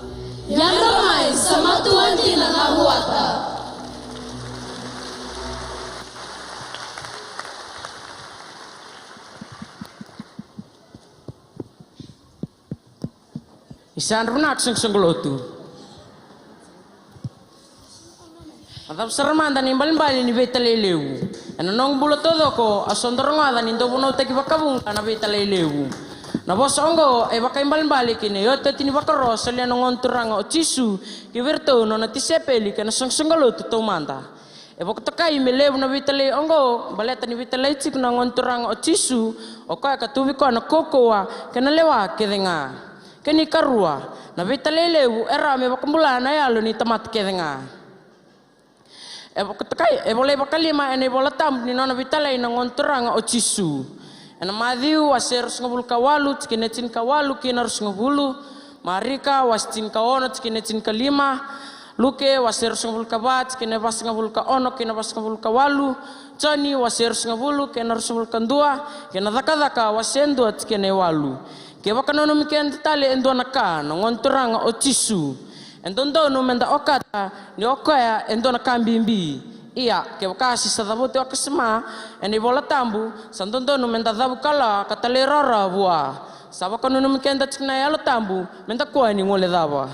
Yan ramai sama tuan dina na buata. Isan runak senglotu. Atap serman dan imbal ni betalelewu. Enong bulo todo ko asondronga dan indo buno teki bakabung kana betalelewu. Na bosongo e baka imbal kini yote tini bakaro salian ngonturanga ochisu ki verto no na tisepeli kana senglotu to manda. E baka takai melewu na betale ongo baleta ni betale chik na ngonturanga ochisu o ka katubi ko na kokoa kana lewa kedenga. Keni karua na betalelewu era me bakambulana yalo ni tamat kedenga. E boleh bakalima ene bolatam ni nona vitale na ngontoranga ochisu. Ena Matthew aser ngobul kawalu kine cin kawalu kina rus ngobulu Marika was cin ka ono kine cin ka lima, Luke was erus ngabul ka bat kine was ngabul ka ono kine was ngabul ka walu, Johnny was erus ngabulu kine erus ngabul ka dua, kine daka was endua kine walu. Ke wakanono mikian tale endua naka ngonturanga o tisu. Endondo no menda okata ni okaya endona kambimbi. Iya, ke wakasi sadabuti wakasema eni bola tambu sandondo no menda dabu kala katalerara bua. Sabakano no mikenda tikna yalo tambu menda kwa ni ngole daba.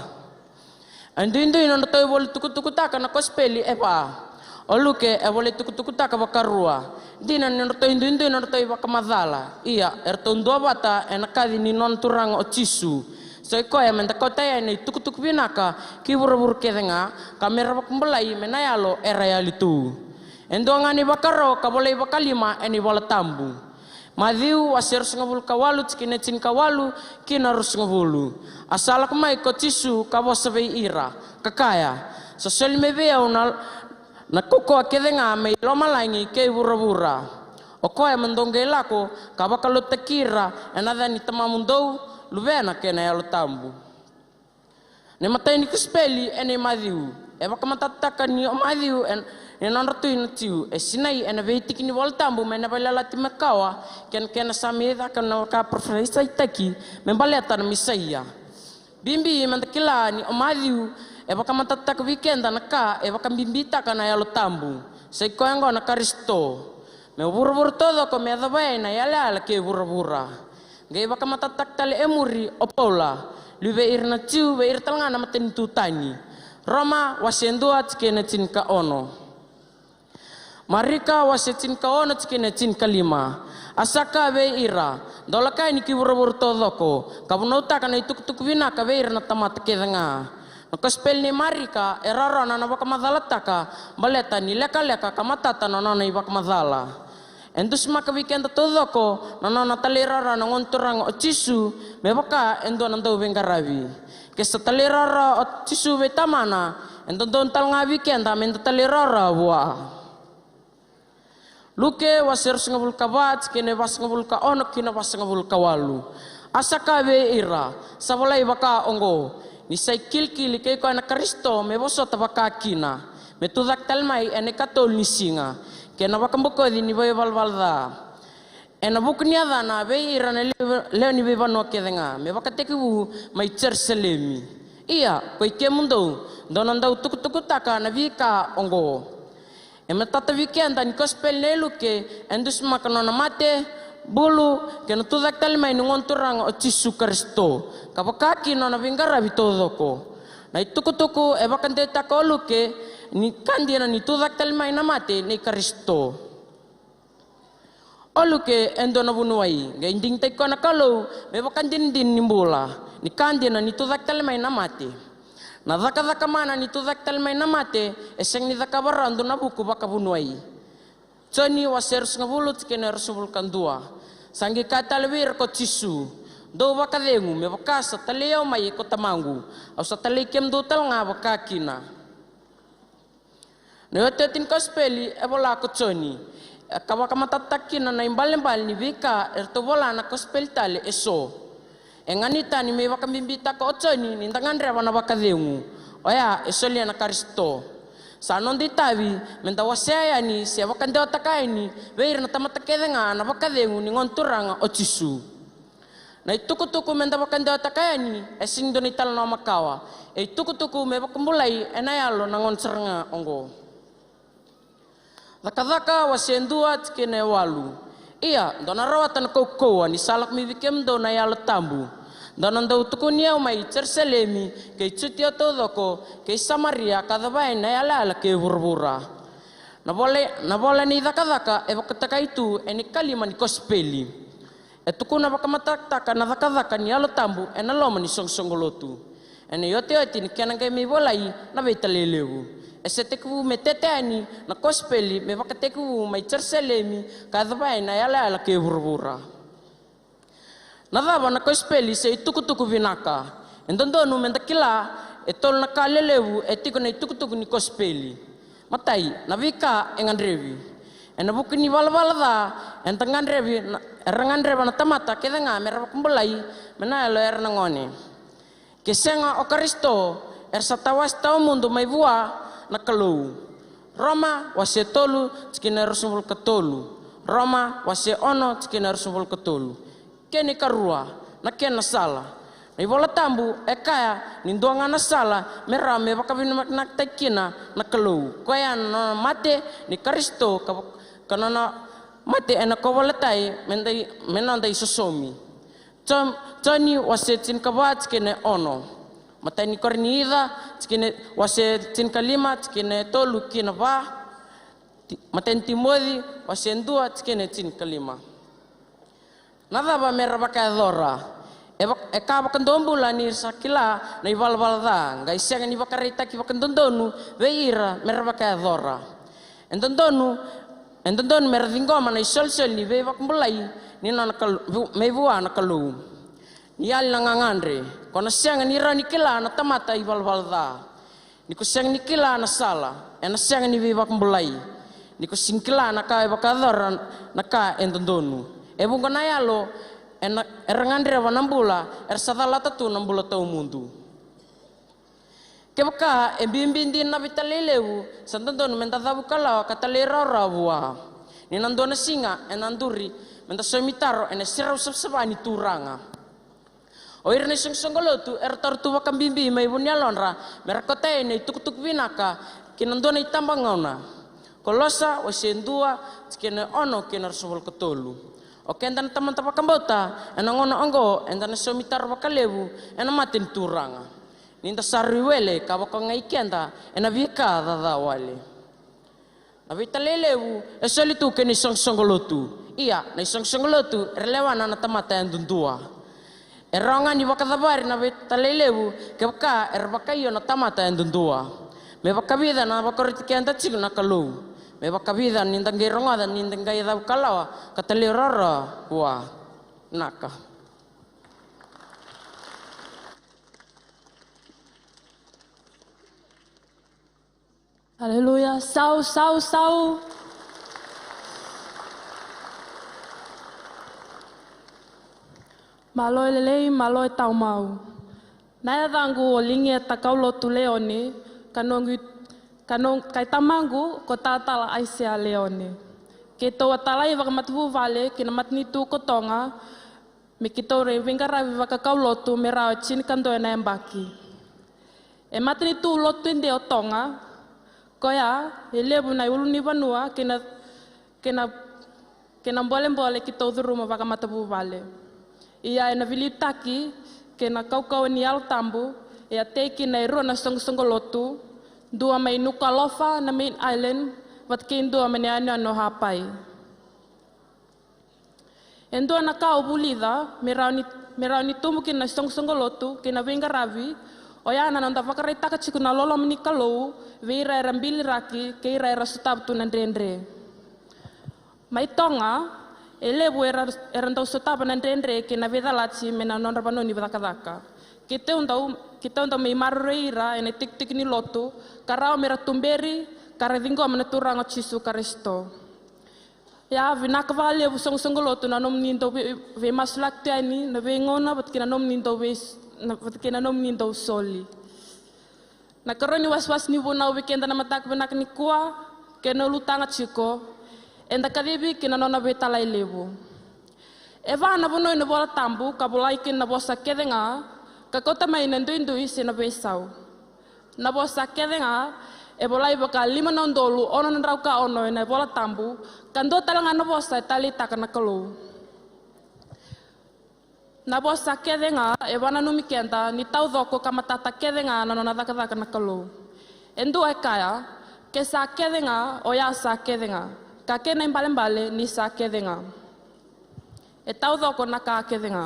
Endo ino no toy bol tukutaka na kospeli epa. Oluke e bole tukutaka bakarua. Dina no toy endo no toy bakamadala. Iya, ertondo bata enakadi ni non turang o tisu. So iko ya menda kota ya ni tukutuk binaka ki buru kedenga kamera bakembelai menayalo era yalitu. Endo ngani bakaro kabolei bakalima eni bola tambu. Madiu wasir ngabul kawalu tikine cin kawalu kinarus ngabulu. Asal kumai ko tisu kabo sabe ira kakaya. So sel mebe unal nakuko kedenga me loma langi ke bura. Okoya mendongela ko kabakalo tekira enada ni tamamundou Luvena kena yalo tambu. Ne matai ni kuspeli ene Madiu. E wakamatata ni o Madiu en nonratu inu e sinai ene veitik ni wal tambu mena balala timakawa ken samida kan ka profesa itaki membaleta na misaya. Bimbi mandakila ni o Madiu e wakamatata ka weekend naka e wakambimbita kana yalo tambu. Sei koengo na Kristo. Me buru todo ko me dabai na yala ke buru. Gay baka matatak tali emuri o Paula, lube irna tiu be irtalanga na matin tutani. Roma wasendua tikene tin ka ono. Marika wasetin ka ono tikene tin ka lima. Asaka be ira, dolaka ni kibur todoko. Kabunauta kana ituk vina ka be irna tamat kedenga. Nakaspel ni Marika erara na baka madalataka baleta ni leka kamatata na ibak madala. Endus maka weekend todo ko nana talirara na ngonturang o tisu mebaka endo nando bengarabi kesa talirara o tisu betamana endo don tal nga weekend amen talirara bua luke wasir ngabul kabat kene was ngabul ka ono kine was ngabul kawalu asaka be ira sabolai baka ongo ni sai kilkil ke ko na Kristo meboso tabaka kina metudak talmai ene katol ni singa kena wakambuko di ni boy valvalda ena buknya dana be irana le ni be bano kedenga me wakateki u mai Jerusalem iya ko ikemundo donanda utuk-tukutaka na vika ongo emetata weekend ni gospel neluke endus makanona mate bulu kena tudak talmai ngonturang o Yesus Kristo kapakaki no na vingara bitodoko na itukutuku e bakandeta koluke ni kandiana ni tudak talmai na mate ni Kristo. Oluke endo na bunuai, gainding tay ko na kalo, may bakandin din ni bola. Ni kandiana ni tudak talmai na mate. Na daka mana ni tudak talmai na mate, eseng ni daka barando na buku baka bunuai. Johnny waserus ngabulut kena resubul kandua. Sangi kata lewir ko tisu. Do baka dengu me bakasa taleo mai ko tamangu. Au sa talikem do tal nga bakakina. Neotetin kospeli ebola ko Johnny. Kawa kamatatakin na imbal ni bika ertobola na kospel tale eso. Enganita ni me wakambimbita ko Johnny nindangan reba na bakadengu. Oya eso liya na Kristo. Sa anon di tabi mentawasaya ni siya wakandeo takay ni beir na tamatakedenga na bakadengu ni ngonturang o Yesu. Na itukutuku menda wakandeo takay ni esing donital na makawa. E itukutuku me wakumbulay enayalo na ngonseranga ongo. Daka wasenduat kene walu. Iya, dona rawatan kokoa ni salak mi bikem do na yalo tambu. Dona ndo tukunia mai Jerusalem ke chutia todo ko ke Samaria kada bai na yala ke burbura. Na bola ni daka e bakataka itu eni kalima ni kospeli. E tukuna bakamatakta na daka ni yalo tambu enalo mani songsongolotu. Eni yote ni kenang ke mi bolai na betalelewu. Eseteku metetani na kospeli me wakateku mai Jerusalem kadhabai na yala ke burbura. Nadaba na kospeli se itukutuku vinaka. Endondo no mendakila etol na kalelewu etiko na itukutuku ni kospeli. Matai na vika engandrevi. Ena bukini balbalada entangan revi na tamata kedenga mera kumbulai menalo ernangone. ke senga o Kristo sa tawas tau mundo mai vua na kalou. Roma wase tolu tikina rusumul katolu. Roma wase ono tikina rusumul katolu. Keni karua na kena sala. Ni bola tambu kaya ni doanga na sala merame bakabin nak tekina na kalou. Kaya na mate ni Kristo kanana mate ena kowalatai menandai sosomi. Tani wase tin kabat kene ono. Mata ni kornida kene wase tin kalima kene tolu kina ba. Mata timodi wase dua kene tin kalima. Nada ba merabaka dora. Eka bakandombu ni sakila na ivalvalda. Ngai siang ni bakarita ki bakandondonu veira merabaka dora. Entondonu meradingoma na isol-sol ni veva kumbulai ni na mevua na kalu. Ni al nangangandre. Kona siang ni ra nikila na tamata ivalvalda. Ni ko siang nikila na sala. Ena siang ni veva kumbulai. Ni ko singkila na ka evakadora na ka entondonu. Ebung kona yalo ena erangandre vanambula sadala tatu nambula tau mundo. Kebaka embimbindi na vitalelewu santandon mentadavu kala katalera rawua. Ni nandona singa enanduri mentasomitaro ene sirau sabsabani turanga. Oir ne songolotu ertartu wakambimbi mai bunyalonra merakota ene tuk-tuk vinaka kinandona itambangona. Kolosa wasendua tikene ono kena rasul ketolu. Oke endan teman-teman kambota enangono anggo endan somitaro wakalewu ena matin turanga. Ninta sariwele kabako ngaikenda ena vika dadawale. Nabi talelewu esolitu keni songolotu. Iya, na songolotu relewana na tamata endundua. Erongan ni wakadabari nabi talelewu kebaka erbakayo na tamata endundua. Me bakabida na bakoritikianda tsig na kalu. Me bakabida nindang geronga dan nindang gaya daw kalawa katalirara wa naka. Haleluya, sau. Maloi lelei, maloi tau mau. Naya dangu o lingi takau lotu leone, kanong kai tamangu ko tatala aisea leone. Ke toa talai wakamatuvu vale, kina matnitu kotonga, me kitore vingaravi wakakau lotu merao chin kandoe na embaki. E matnitu lotu inde otonga, koya elebu na uluni vanua kena mbole ki todo ruma vaga matabu vale. Ia ena vilitaki kena kau ni al tambu ia teki na iro na songolotu dua mai Nuku'alofa na main island wat kin dua mene no hapai. Endo na kau bulida merau ni tumukin na songolotu kena vingaravi. Oya na nanda vakarita ka chiku na lolo mini kalau vira era mbili raki ke ira era sutab tu nandrendre. Mai tonga elebu era ndau sutab nandrendre ke na veda lachi mena nonra banoni vadakadaka. Kita undau mai marureira ene tik ni lotu karao mera tumberi karavingo meneturang chisu Kristo. Ya vinakavale songolotu na nom nindo ve maslak tiani na ve ngona bat kina nom nindo ve kena nom nindo soli. Na karoni was ni bona weekend na matak benak ni kuah kena lutanga chiko enda kadibi kena nona betala lebu. Eva na bono ina bola tambu kabulai kena bosa kedenga kakota mai nendo indui sena besau. Na bosa kedenga e bolai baka 5 dolu ono ndrau ka ono ina bola tambu kando talanga na bosa tali takana kalu. Na bosa kedenga e wana numi kenda ni tau doko kamatata kedenga na nona daka na kalu. Endo e kaya ke sa kedenga o ya sa kedenga ka kena imbale ni sa kedenga. E tau doko na ka kedenga.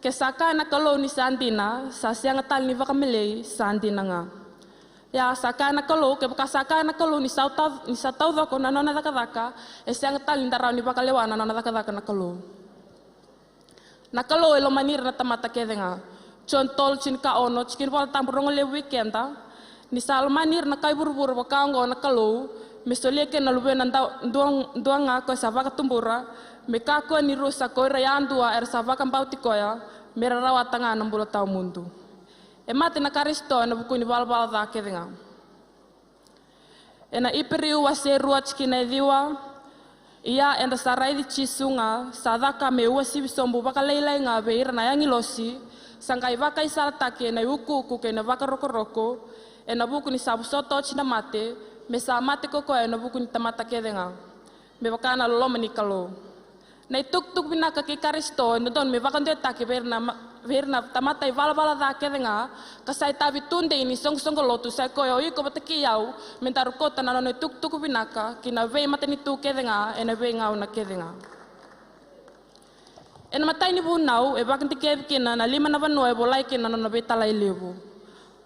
Ke sa ka na kalu ni sa andina sa siang tal ni vakamelei sa andina nga. Ya sa ka na kalu ke baka sa ka na kalu ni sa tau doko na nona daka e siang tal ni darau ni bakalewa na nona daka na kalu. Na kalu elo manir na tamata kedenga. Contol chin ka ono chikin wal tamburong le weekenda ni sal manir na kai buru-buru bakango na kalu mistolie ke na lube na duanga ko sa vaka tumbura me ka ko ni rusa ko ra yandua er sa vaka bauti koya mera rawa tanga na bula tau mundo. E mate na Karisto na buku ni balbala da kedenga. E na iperiu wa se rua tiki na diwa, ia enda sarai di chisunga, sadaka me ua sibisombu baka leilai nga beira na yangi losi, sangkai baka isaratake na uku ke na baka roko-roko, e na buku ni sabu soto china mate, me sa mate koko e na buku ni tamata kedenga. Me baka na lolo manikalo. Na tuk-tuk binaka ki Karisto, na don me baka ndetake verna tamata i vala da kedenga, kasai tabi tunde ini song-song lotu sai koyo iko bataki yau, mentaru kota na no tuk-tuk binaka, kina vei matani tu kedenga, e na vei ngau na kedenga. E na matai ni bunau, e baka ndike kina na lima na vanua e bolai kina no betala i lebu.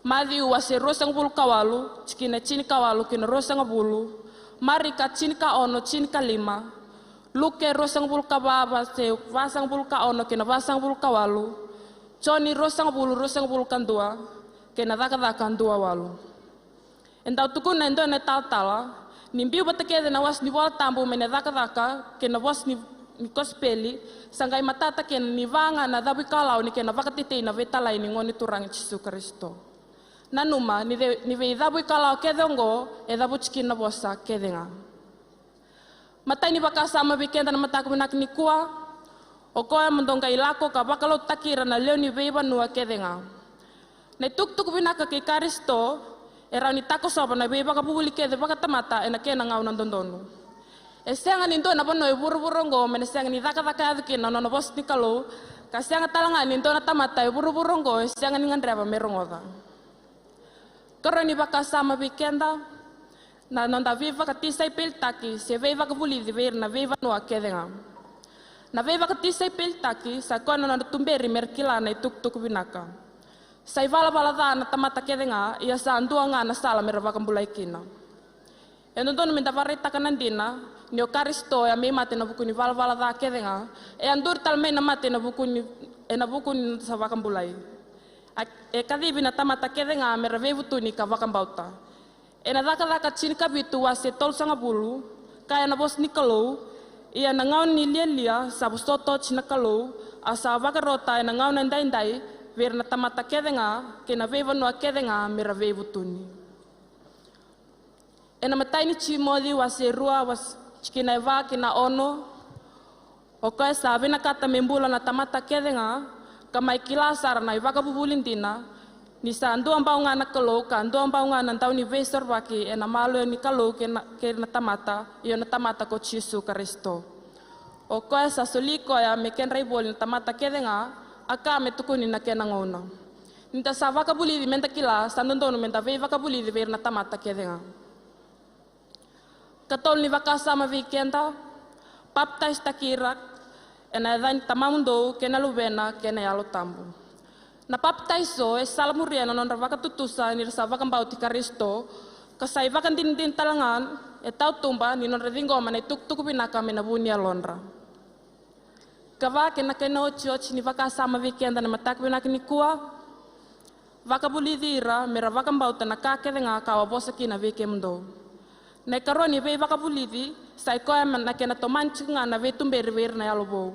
Madi ua se rosang bulu kawalu, chikina chini kawalu kina rosang bulu, marika chini ka ono chini ka lima, luke rosang bulu ka baba se vasang bulu ka ono kina vasang bulu kawalu, choni rosang bulu kandua, kena daka dua walu. Entau tukuna endo ne tala, nimbiu batakede na was ni wala tambu mene daka, kena was ni kospeli, sangkai matata kena ni vanga na dabi kalau ni kena vakatite na vetala ini ngoni turang Yesus Kristo. Nanuma ni ve dabi kalau kedongo, e dabu chikin na bosa kedenga. Matai ni baka sama bikenda na mataku minak ni kuah, o koe mendongka ilako ka bakalo takira na leo ni veiba nua kedenga. Na tuk-tuk binaka ki Karisto, e rau ni tako soba na veiba ka bubuli kede baka tamata e na kena ngau nandondonu. E senga ni ndo na bono e buru-burongo, mene senga ni daka-daka aduki na nono bos ni kalau, ka senga talanga ni ndo na tamata e buru-burongo, e senga ni ngandreba merongoda. Koro ni baka sama bikenda, na nonda viva ka tisai peltaki, se veiba ka buli di veir na veiba nua kedenga. Na veiva ka tisai peltaki, sa koe na tumberi merkila na tuk-tuk binaka. Sa vala-vala da na tamata kedenga, ia sa andua nga na sala merava kambulai kina. E nondon minta vareta ka nandina, ni o Karisto e me mate na buku ni vala-vala da kedenga, e andur talmei na mate na buku ni sa vakambulai. E kadibi na tamata kedenga mera veivu tuni ka vakambauta. E na daka-daka chini kabitu wa se tol sanga bulu, kaya na bos ni kalau, ia na ngau ni lia sabu soto china kalau, asa vakarota e na ngau na ndai-ndai, ver na tamata kedenga, ke na veiva noa kedenga mera veivu tuni. E na matai ni chimodi wa se rua wa chikina eva kina ono, o koe sa vina kata membula na tamata kedenga, ka mai kilasara na ivaka bubulindina, ni sa andu ambau nga na kalau, ka andu ambau nga na tau ni vesor waki, e na malo ni kalau ke na tamata, iyo na tamata ko Yesus Kristo. O koe sa soliko ya me ken raiboli na tamata kedenga, aka me tukuni na kena ngona. Nita sa vaka bulidi menta kila, sa nondono menta vei vaka bulidi ver na tamata kedenga. Katol ni vaka sama vikenda, baptize takirak, e na edhan tamamundo kena lubena kena yalo tambu. Na baptizo e salamuriana non vaka tutusa ni sa vaka mbauti Karisto, kasai vaka din talangan, e tau tumba ni non redingoma na tuk-tuk binaka me na bunia lonra. Kava kena ochi ni vaka sama vikenda na matak binaka ni kuah, vaka bulidira mera vaka mbauta na kake denga kawa bosa kina vike mdo. Na karoni vei vaka bulidi, sai koe na kena tomanchinga na vei tumberi na yalobo.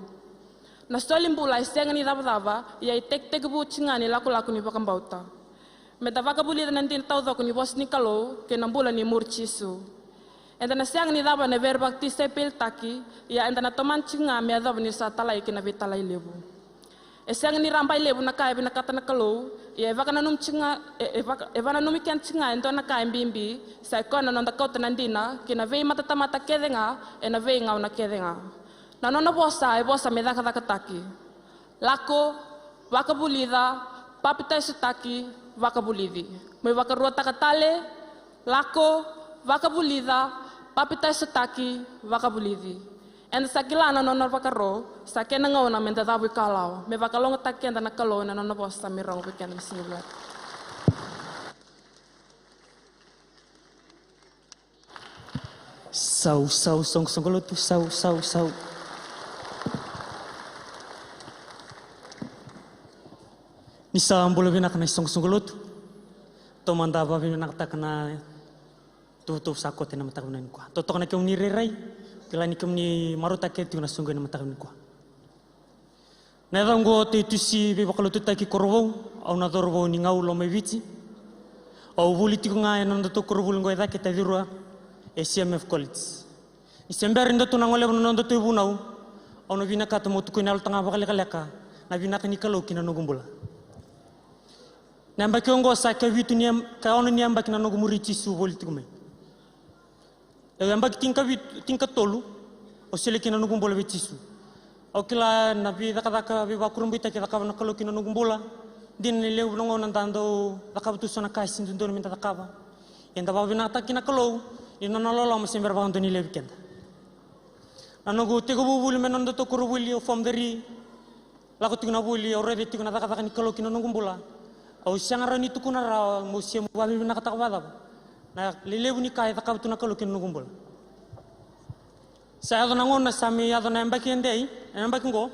Na stolimbula isenga ni dava-dava, ia i tek-tek buchinga ni laku-laku ni vaka mbauta. Meta vaka bulidi nanti tau doko ni bos ni kalau, kena mbula ni murchisu. Enta na siang ni dava na verba tisai peltaki, ia enta na tomanchinga me adava ni sa talai kena vei talai lebu. E siang ni rampai lebu na kai bina kata na kalau, ia evaka na numchinga, evana numikian chinga ento na kai bimbi, sai koe na nonda kota nandina, kena vei mata kedenga, e na vei ngau na kedenga. Na nona bosa e bosa me daka taki. Lako, vaka bulida, papitai sutaki, vaka bulidi. Me vaka rua takatale, lako, vaka bulida, papitai sutaki, vaka bulidi. En sakilana nona vaka ro, sa kena ngau na menta dawi kalau. Me vaka longa takienda na kalau na nona bosa me rongo weekend misibulat. Sau song tu sau. Ni sa ambula binak na song lut. To mandaba binak ta kana tutup sakot na mata kunan ko. Totok na kum ni rerai. Kila ni kum ni maruta ke tu na sunggo na mata kunan ko. Na dango te tusi be bakalo tutaki korvo au na dorvo ni ngau lo meviti. Au vuli tiku nga ena ndo korvo ngo eda ke te virua e CMF College. Ni sember ndo tuna ngole ndo ndo tu bunau. Au no vina kata mo tuku na tanga bakale kaleka na vina ka nikalo kina no gumbula. Namba kiongo sa ka vitu ni ka ono ni amba kina no gumuri tisu vuli tiku me. E amba kitinka vitu tinka tolu o sele kina no gumbula vetisu. O kila na vi daka vi bakurumbi ta kila kava nakalo kina no gumbula. Din ni leu no nandando daka tu sona kai sin dondor minta daka. Enda ba vina ta kina kalo ina no lola mo sember ba ndoni le weekend. Nanogu tego bubuli menondo to kurubuli o famderi. Laku tingna buli o rede tingna daka daka ni kalo kina no gumbula. Au siangara ni tukuna ra mo siam ba vi na kata ba. Na lelebu ni kai daka tu nakalo kina no gumbula. Saya ada nangon na sami ada na mbaki ndei, mbaki ngo.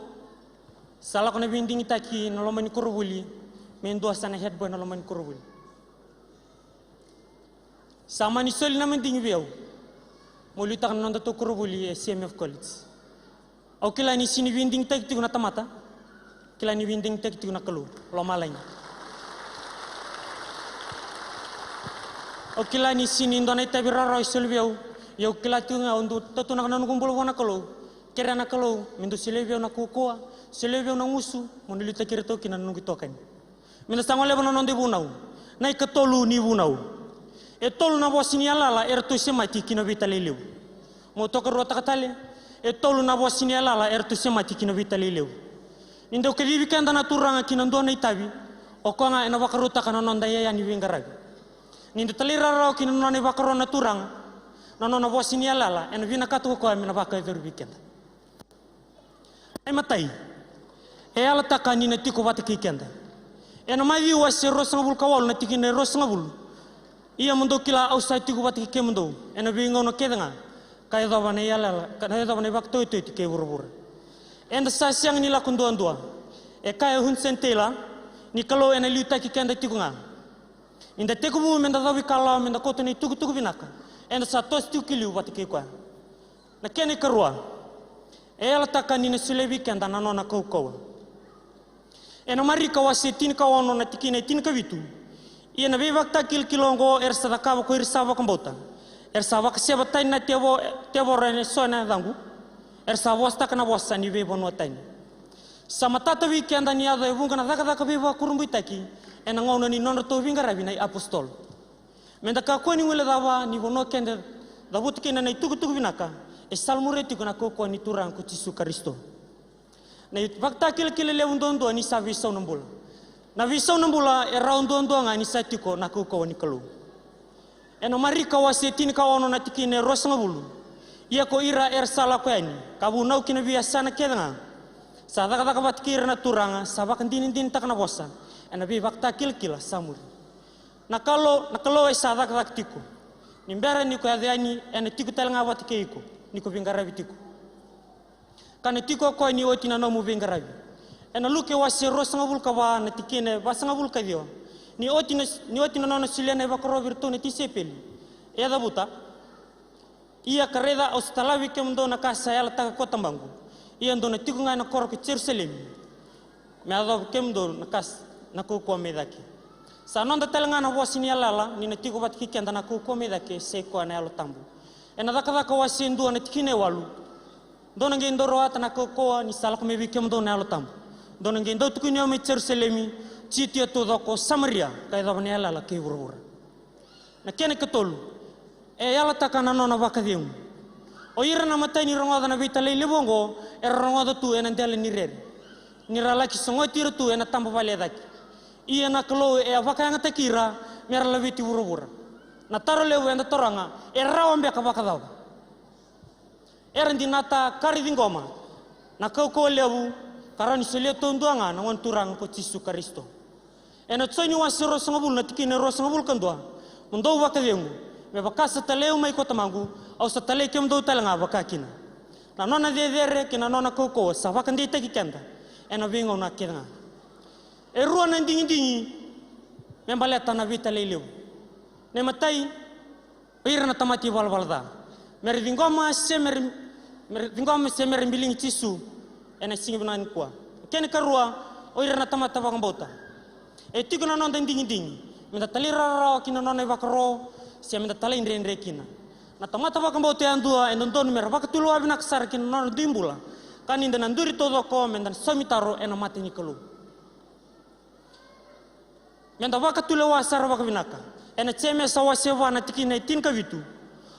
Sala kona binding itaki na lomani kurubuli, mendo asana headboy na lomani kurubuli. Sama ni soli na mending biau. Molita kan nanda to kurubuli CMF College. Au kila ni sini binding tak tu na tamata. Kila ni binding tak tu na kalu, lomalanya. Au kila ni sini ndona itabira ro soli biau. Yo kila tunga undu tatuna kana ngumbolo wana kalo kera na kalo mendo silevio na kokoa silevio na ngusu monilita kira to kina nungu tokan mendo sangole bana nonde bunau nai katolu ni bunau e tolu na bosini alala erto semati kina vitaleleu mo toka rota katale e tolu na bosini alala erto semati kina vitaleleu nindo kedivi kanda na turanga kina ndona itabi okonga ena bakarota kana nonda ya ni wingaraga nindo talira ro kina nona bakarona turanga Nano voz ini alala, ena vina katu ko mina baka ver weekend. Ai matai. E ala takani na tiko bata weekend. Ena mai wa se rosanga bul kawal na tiki ne rosanga bul. Ia mundo kila outside tiko bata ke mundo. Ena vinga no kedanga. Kai da bana alala, kai da bana bakto itu tike burbur. Enda sa siang ni la kundo andua. E kai hun sentela ni kalo ena luta ki kenda tiko nga. Inda tiko bu menda da kala menda koto ni tuku vinaka. Enda sa tos tu kiliu bata ke kwa. Na kene karua. E ala takani na silevi kenda na nona kau. Ena mari kawa se tin kawa na tikine tin kavitu. Ia na vevakta kilongo ersa da kawa ko irsa ba kambota. Ersa ba se batai na tevo rene sona dangu. Ersa vosta kana vosta ni vevo no tani. Sama tata weekend ni ada evunga na daka veva kurumbuitaki. Ena ngona ni nona to vinga rabi na apostol. Menda ka ko ni wala dawa ni vono kende da buti na tuku vinaka e salmure ti kuna ko ni turang ko Yesu Kristo na vakta kile le undondo ni sa visau nambula na visau nambula e raundondo nga ni satiko na ko ni kalu eno marika wasetin ka ono na tikine rosanga bulu ia ko ira sala ko ani kabu nau kina biasa na kedanga sa daka bat kira na turanga sa bakan din takna bosa ena bi vakta kila samuri na kalo e sa daka tiko nimbera ni ko adani ena tiko talanga wat keiko ni ko vingarabi tiko kana tiko ko ni otina no mu vingarabi ena luke wase rosanga bul ka wa na tikine basanga bul ka dio ni otina no silene bakro virtu ne tisepeli e da buta ia kareda ostalavi kemdo na kasa yala ta ko tambangu ia ndo na tiko ngana kor ke Jerusalem me ado kemdo na kas na ko medaki sa nonda talanga na wasini alala ni na tiko bat kikenda na ko medaki se ko na yalo tambu ena daka wasindu na tikine walu dona ngendo roata na ko ni salak me bikem do na yalo tambu dona ngendo tukunyo me Jerusalem chiti to doko Samaria kai da bane alala ke burura na kene katolu e yala takana no na bakadium o ira na matai ni rongoda na vitale lebongo e rongoda tu ena ndele ni rer ni rala ki songo tiro tu ena tambo vale daki ia na klo e avakanga takira mera la viti burura na taro lewe enda toranga e rawambe ka bakadaw era ndinata kari dingoma na ko lewu karani sele tonduanga na wan turang ko Yesu Kristo ena tsonyu wasiro sangabul na tikine ro sangabul kandwa mundo bakadengu me bakasa taleu mai ko tamangu au sa tale kem do talanga bakakina na nona dedere kina nona ko sa bakandi tekikenda ena vingo na kina e ruwa na ndingi me baleta na vita leleu ne matai ira na tamati valvalda mer dingoma semer mbiling Yesu ena singibnan kwa Kene karua o ira na tamata vakambota. E tiku na nonda ndingi minda talira rao kina nona vakaro sia minda tala indre kina. Na tamata vakambota andua endon mera vakatulu avina ksar kina nona dimbula. Kan inda nanduri todo ko minda somitaro ena mati ni kalu. Minda vakatulu wa sar vakavinaka. Ena cheme sawa sewa na tikina itin kavitu.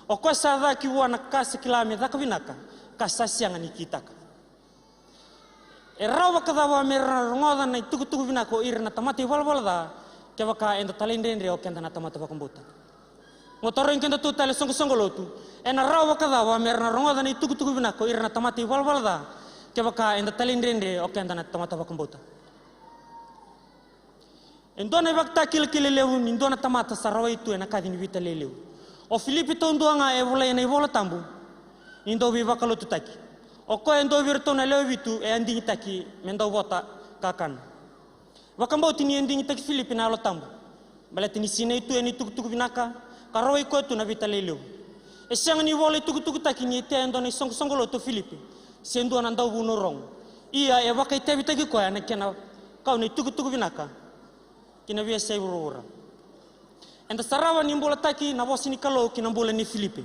O ko sada ki wa na kasi kilame vakavinaka. Kasasianga ni kitaka. E rawa kadawa mera rongoda na tuku vinako ira na tamati walwalda ke waka enda talindendre o kenda na tamata vakambota. Ngotoro kenda tu tale songolotu ena rawa kadawa mera rongoda na tuku vinako ira na tamati walwalda ke waka enda talindendre o kenda na tamata vakambota. Endona wakta kileleu indona tamata sarawa itu ena kadini vita leleu. O Filipi tonduanga e vola ena vola tambu indo vi vakalotu taki. O ko endo virtona leo vitu e andingi taki mendo vota kakan. Wakamboti ni andingi taki Filipina alo tambu. Balati ni sine itu eni tuku vinaka karoi ko tu na vita leleu. E siang ni vole tuku taki ni te endo ni songolo to Filipi. Sendo na ndau bunorong. Ia e wakai te vita ko ana kena kau ni tuku vinaka. Kina via sei urura. Enda sarawa ni mbola taki na vosi ni kalo kina mbola ni Filipi.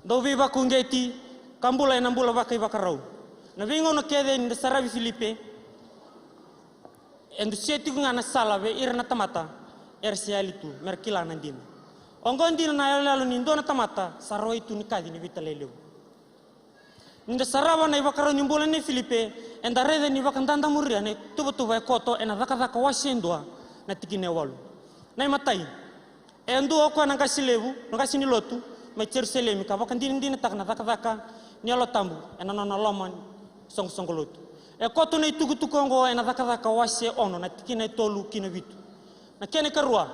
Do viva kungeti kambula ena mbula wakai wakarau. Na vingo no kede ni sarawi Filipe. Endu seti ngana sala ve irna tamata ersialitu merkila nandina. Ongondi na yalalu ni ndona tamata saroi tu ni kadi ni vitaleleu. Nda sarawa na wakarau ni mbula ni Filipe enda rede ni wakandanda muria ne tubutu vai koto ena wakadaka wasendwa na tikine walu. Na matai. Endu oko na kasilevu, na kasini lotu, ma Jerusalem ka wakandini tak na wakadaka ni alo tambu ena nona loman songolotu e koto nei tuku ngo ena daka wase ono na tikina tolu kina vitu na kene karua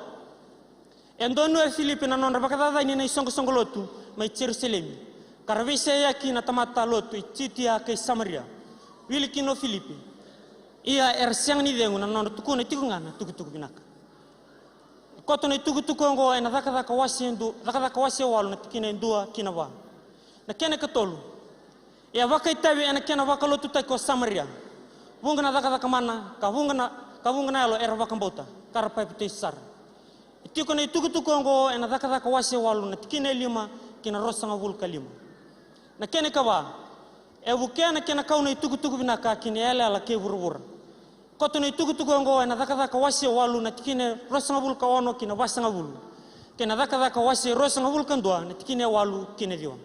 endonu e Filipi na nona bakada ni nei songolotu mai Jerusalem karavise ya kina tamata lotu ititia ke Samaria wili kino Filipi ia ersiang ni dengu na nona tuku nei tikungana tuku binaka koto nei tuku ngo ena daka wase walu na tikina ndua kina wa na kene katolu ya wakai tawi ena kena wakalotu tai ko Samaria. Vungana daka mana ka vungana lo era wakambota karpai putih sar. Itiko na tuku ngo ena daka wase walu na tikine lima kina rosanga vulka lima. Na kene kawa e bukena kena kau na tuku binaka kine ala ke vurvura. Koto na tuku ngo ena daka wase walu na tikine rosanga vulka ono kina wasanga vulu. Kena daka wase rosanga vulka ndua na tikine walu kine diwa.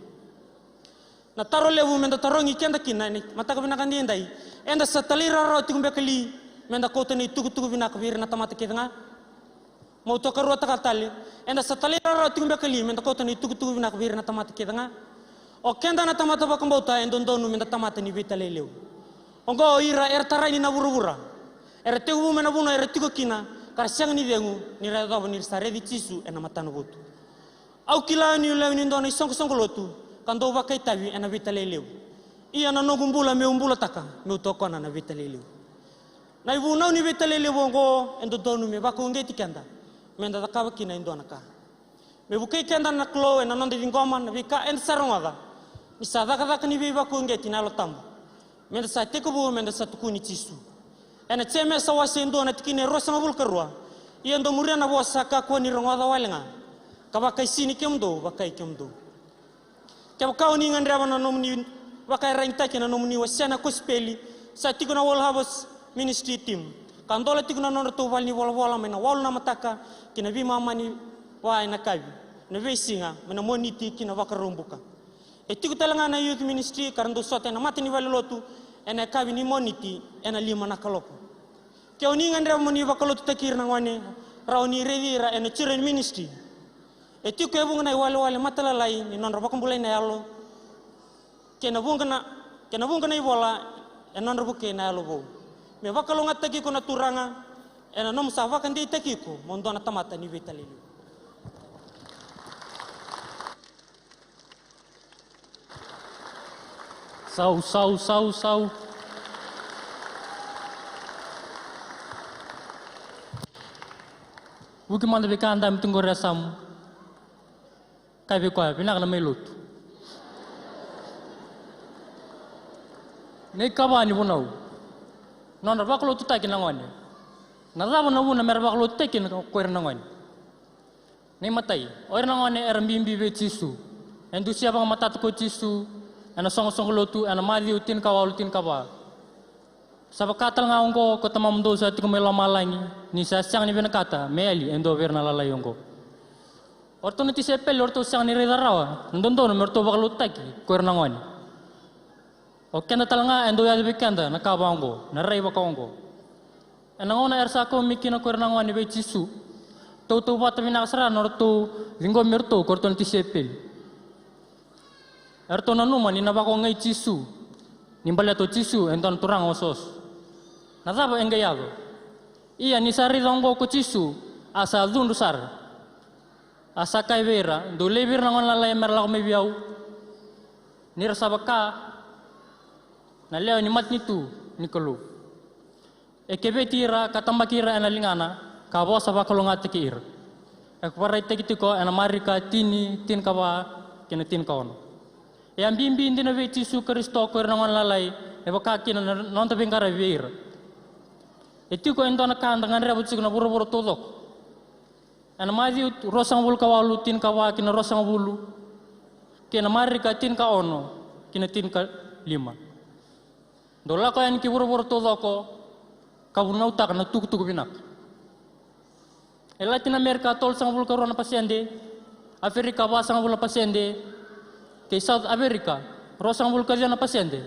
Na taro lewu menda tarongi kenda kina ni mataka binaka ndai enda satalira ro tikumbe kali menda kota ni tuku binaka vir na tamata kedanga mau to karo takatali enda satalira ro tikumbe kali menda kota ni tuku binaka vir na tamata kedanga o kenda na tamata bakambota endondonu menda tamata ni vitale lewu ongo ira tarai na burubura tegu mena buna tiku kina karsang ni dengu ni rada ni sare di tisu ena matano botu au kila ni lewu ni ndoni songolotu kando wakai tawi ena vitaleleu ia na nogumbula meumbula taka meutokona na vitaleleu na ibu nau ni vitaleleu ngo endo donu me bako ngeti kenda menda takawa kina indona ka me bukai kenda na klo ena nonde dingoma na vika en saronga ni sadaka ni viva ko ngeti na lotambo menda sa tekubu menda sa tukuni tisu ena cheme sa wasendo na tikine rosa mabulkarwa ia ndo muria na bosaka ko ni rongoda walenga kabakai sini kemdo bakai kemdo kau ni ngan rawa na nomni wakai rain taki na nomni wasiana kospeli sa tiku na wal habas ministry team kandola tiku na nona to wal ni wal mena wal na mataka kina vi mama ni wa ina kavi na vi singa mena moniti kina wakarumbuka e tiku talanga na youth ministry karando sote na matini wal lotu ena kavi ni moniti ena lima na kalopo kau ni ngan rawa moni wakalotu takir na wane raw ni revira ena children ministry Eti ko ebunga na wale matala lai ni non roba kumbulai na yalo kena bunga na ibola non roba ke na yalo bo me wakalo ngata ki ko na turanga ena nom sa wakan di takiko mondo na tamata ni vitalili sau Buki manda bekanda mtunggo rasam Kavi kwa pinak na may luto. Ne kabani mo now. non baklo tu takin nangone na lava na una mer baklo takin ko nangone ni matai or nangone er mbimbi be tisu endu siapa matat ko tisu ana song lotu ana mali utin kawal utin kawa sabakatal ngaongo ko tamam dosa ti ko malangi ni sa siang ni benakata meli endo verna lalayongo orto niti sepel orto siang ni redarawa ndondo no merto baklo taki ko nangone oke na talanga endo ya bikanda na kabango na rai bakongo enangona ersa ko mikina ko nangone be tisu to bata binasra norto lingo merto korto niti sepel erto nanuma ni nabako ngai tisu nimbala to tisu enton turang osos nazaba engayago iya ni sari dongo ko tisu asa dundu sar asa kai vera do lebir nangon lalay merlak me biau ni rasabaka na leo ni mat nitu ni kelu ekebetira katambakira analingana kabo sabaka longat kir ekwarai tekitiko ana marika tini tin kawa kina tin kaon yang bimbi indina ve tisu kristo ko nangon lalai e baka kina non ta bengara veir etiko endona kan dengan rebut signa buru-buru todok ana maji rosang bul kawalu tin kawa kina rosang bulu kina marika tin ka ono kina tin ka 5 dola ko yan ki buru-buru todoko kabunau tak na tuk-tuk binak Latin America tol sang bul corona pasiende Afrika ba sang bul pasiende ke South America rosang bul kajana pasiende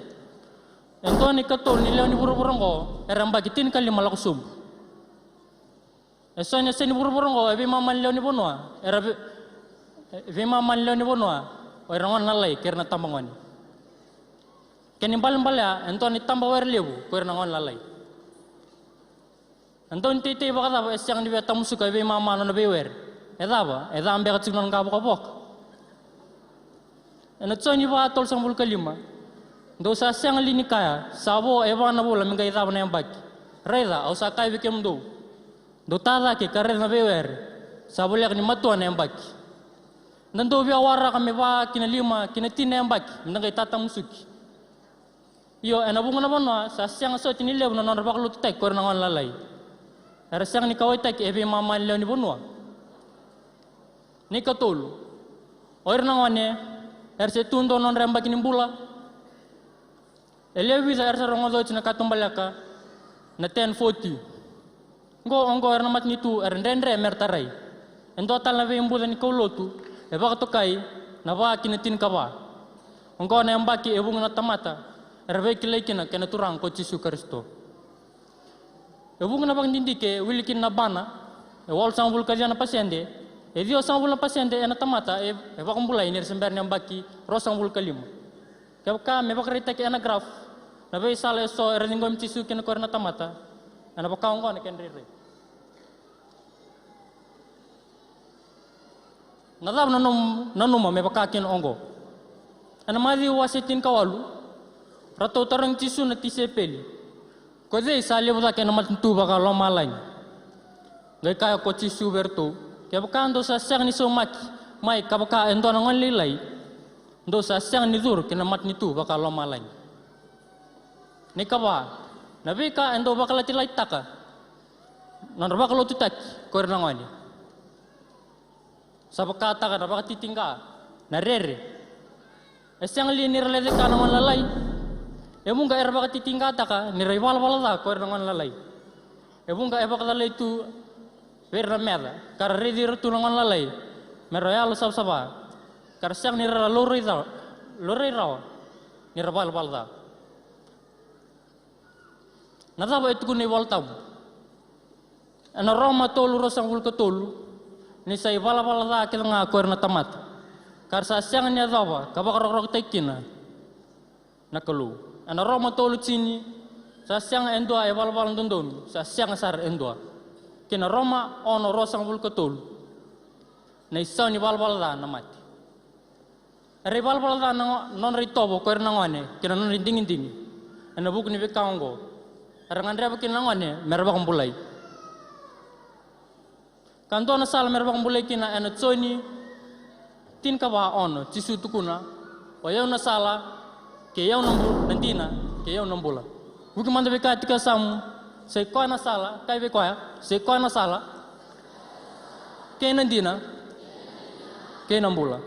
entoni katol ni leoni buru-burungo eramba kitin kali malakusum esonya seni buru-burungo ebe maman leoni bonwa erabe ebe maman leoni bonwa orangon lalai karena tambangoni kenimbal balya entoni tambawer lebu karena ngon lalai Anton tete baka ba esyang di beta musuka be mama no bewer. Edaba, ambe ka tsinon ka bok. Ena tsoni ba tol sang bul kalima. Do sa syang lini kaya, sabo eba na bola minga edaba na yambaki. Reda au sa kai bikem do. Do tada ke kare na bewer. Sabo lek ni matu na yambaki. Nando biya wara kami ba kina 5 kina 3 na yambaki. Minga tata musuki. Yo ena bunga na bonwa sa syang so tinile no no baklo tek ko na ngon lalai. Erasang ni kawai tak ebe mama leo ni bonua. Ni katolu. Oir nangwane erse tundo non ramba kini bula. Elewi za erse rongodo china katumbalaka na 1040. Ngo erna mat nitu erndendre mertarai. Endo tal na ve imbuda ni kaulotu e baka tokai na ba kini tin kawa. Ngo na mbaki ebung na tamata erve kilekina kena turang ko Yesus Kristo. Ebung na bang dindike wilikin na bana e wal sambul kajana pasiende e dio sambul na pasiende ena tamata e bakam bulai ni sember ni ambaki ro sambul kalim ka me bakrita ke ena graf na be sale so erengom tisu ken ko na tamata ana bakaong ko ne ken rire nadab nanum me bakakin ongo ana mali wasitin kawalu rato tarang tisu na tisepeli Kode sali buta kena mat tu baka lo malai. Gai kaya koci suberto. Kaya baka ando sa siang ni somaki. Mai kabaka endo nangon lilai. Ando sa siang ni dur kena mat ni tu baka lo malai. Ni kaba. Nabi ka endo baka latilai taka. Nan baka lo tutaki ko nangoni. Sa baka taka na baka titingga. Na rere. Siang li ni rele ka nangon lalai. Ebung ga erba titingkata ka ni rival balada ko nangon lalai. Ebung ga eba lalai tu verna meda kar redir tu nangon lalai. Meroyal sab-saba. Kar siang ni lori raw ni rival balada. Nadaba itu ni voltam. Ana Roma tolu rosang bul tolu ni sai balada kilanga ko na tamat. Kar sa siang ni adaba kabak tekina nakelu. Ana Roma tolu sini sa siang endua e balbal dondon sa siang sar endua kina Roma ono rosang bul ketol na isa ni balbal da na mati re balbal da non ritobo ko nangone kina non dingin ana buk ni bekango arangan reba kina nangone merba kumbulai kanto na sal merba kumbulai kina ana tsoni tin ka ba ono tisu tukuna o yau na sala ke yau nambul nantina ke yau nambula Buki manda be kai tika samu. Se koi na sala, kai be koi, se koi na sala. Kei nandina. Kei nambula.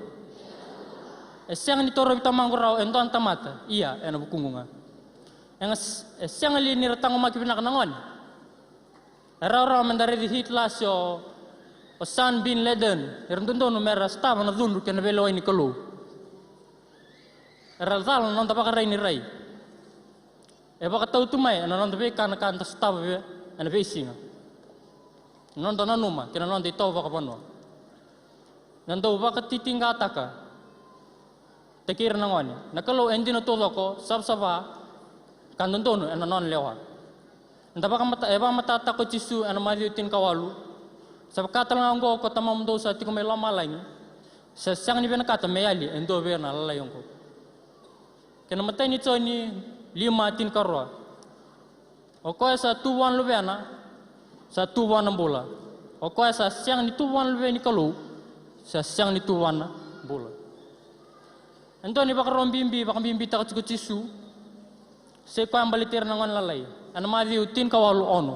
Siang ni toro bita manggurau endo antamata. Iya, ena bukungunga. Yang siang ali ni ratang umaki pinak nangon. Era mendari di Hitler sio Osman bin Laden. Iruntundo numera sta mana dundu kena belo ini kelu. Era zal non tapaka rai ni rai. Baka tau tumai non tabe kana kan sta be ana be singa. Non dona numa kena non di tau baka pano. Non tau baka titingga taka. Tekir nangoni. Nakalo endi na todo ko sab-saba kandono ena non lewa. Ndaba kamata mata tako Jisu ena madiutin kawalu. Sab katal ngango ko tamam do sa tiko mela malaing. Sa sang ni bena kata meyali endo berna lalayong ko. Kena mata ni tsoni 5 tin karwa. O ko sa tuwan lubena sa tuwan bola. O ko sa siang ni tuwan lubeni kalu sa siang ni tuwan bola. Ento ni baka rombimbi tak cukup Jisu. Seko ang balitir nangon lalay. Ano madi utin kawalu ono.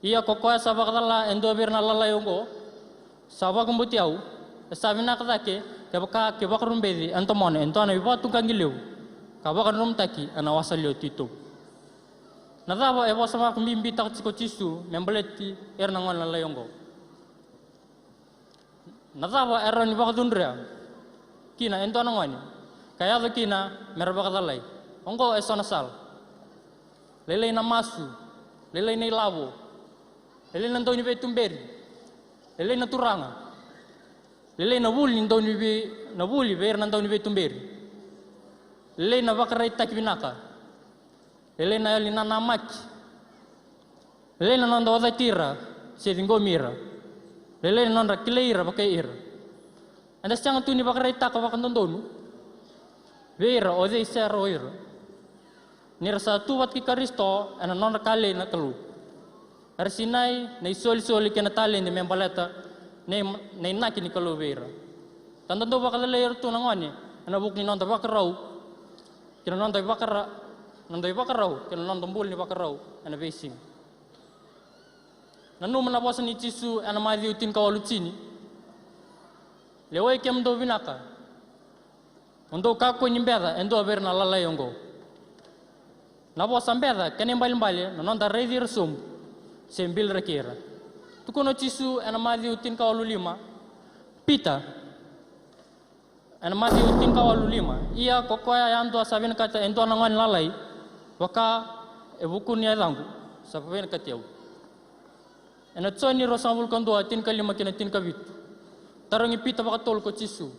Iya kokoya sabak tala endo bir na lalay ko. Sabak kumbutiaw. Sabi na katake kebaka rumbedi ento mone ento ana iba tukang giliw. Kabaka rumtaki ana wasalyo tito. Nadabo ebo sama kumbimbi tak cukup Jisu membeleti er nangon lalay ko. Nadabo eron iba dundrea. Kina ento nangoni kaya do kina merba kadalay ongo esona sal lelay na masu lelay na ilabo lelay na doni be tumberi lelay na turanga lelay na wuli doni be na wuli ber na doni be tumberi lelay na bakaray takbinaka lelay na yali na namaki lelay na nanda wada tira sedingo mira lelay na nanda kileira bakay ira. Anda siang tu ni bakarai tak kawakan tondonu. Vera ode isero ira. Ni rasa tu wat ki karisto ana non kale na kalu. Arsinai nei soli kena tale ni membaleta nei naki ni kalu vera. Tandando bakal layer tu nangoni ana buk ni non bakarau. Kena non bakarau, kena non tombul ni bakarau ana basing. Nanu manapasan ni Jisu ana madi utin kawalucini. Lewai kem do binaka. Untuk kako nyimbeda endo berna lalayongo. Nabo sambeda kene mbali non da ready resum sembil rekira. Tukono Jisu ena madi utin kawalu 5. Pita. Ena madi utin kawalu 5. Iya kokoya yanto sabin kata endo nangan lalai. Waka ebukun ya langu saben katiau. Ena tsoni rosambul kondo atin kalima kena tin kabit. Tarangi pita bakatol ko Jisu.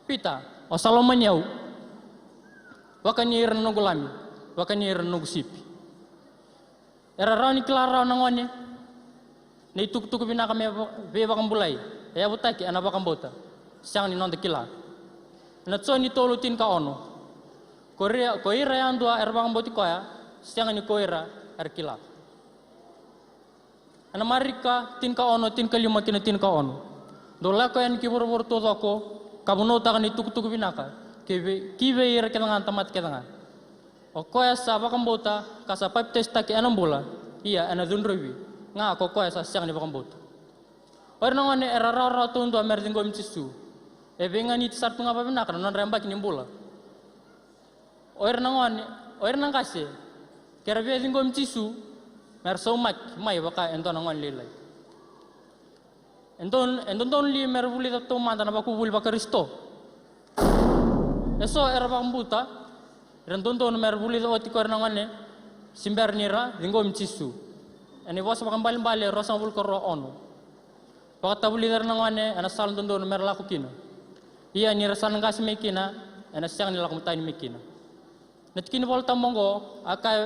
Pita, o salomanyau. Waka ni iran no gulami, waka ni iran no gusipi. Era rani klara nangone. Nei tuk binaka me be bakang bulai. Ya butaki ana bakang bota. Siang ni nonde kila. Na tsoni tolutin ka ono. Koira yang dua er bakang boti koya, siang ni koira er kila. Ana marika tin ka ono tin kalima kina tin ka ono. Dola ko yan kibur todo ako kabuno ta kan tuk binaka kibe ira kedangan tamat kedangan o ko ya sa bakang bota kasa pipe test ki anam bola iya ana dunrowi nga ko ya sa siang ni bakang bota or nangone era tundo amerding gom Jisu e bengani sartu ngapa binaka non rembak ni bola or nang kase kera be dingom Jisu mer so mak mai baka ento nangon lilai. Endon li merbuli tato manda na bakubul bakaristo. Eso era bambuta. Rendon merbuli do oti kornangane. Simber nira dingom Jisu. Ani was bakambal rosa bul korro ono. Pakatabuli der nangane ana sal don merlaku kina. Iya ni rasa ngas mekina ana siang ni lakum tani mekina. Netkin bol tamongo akai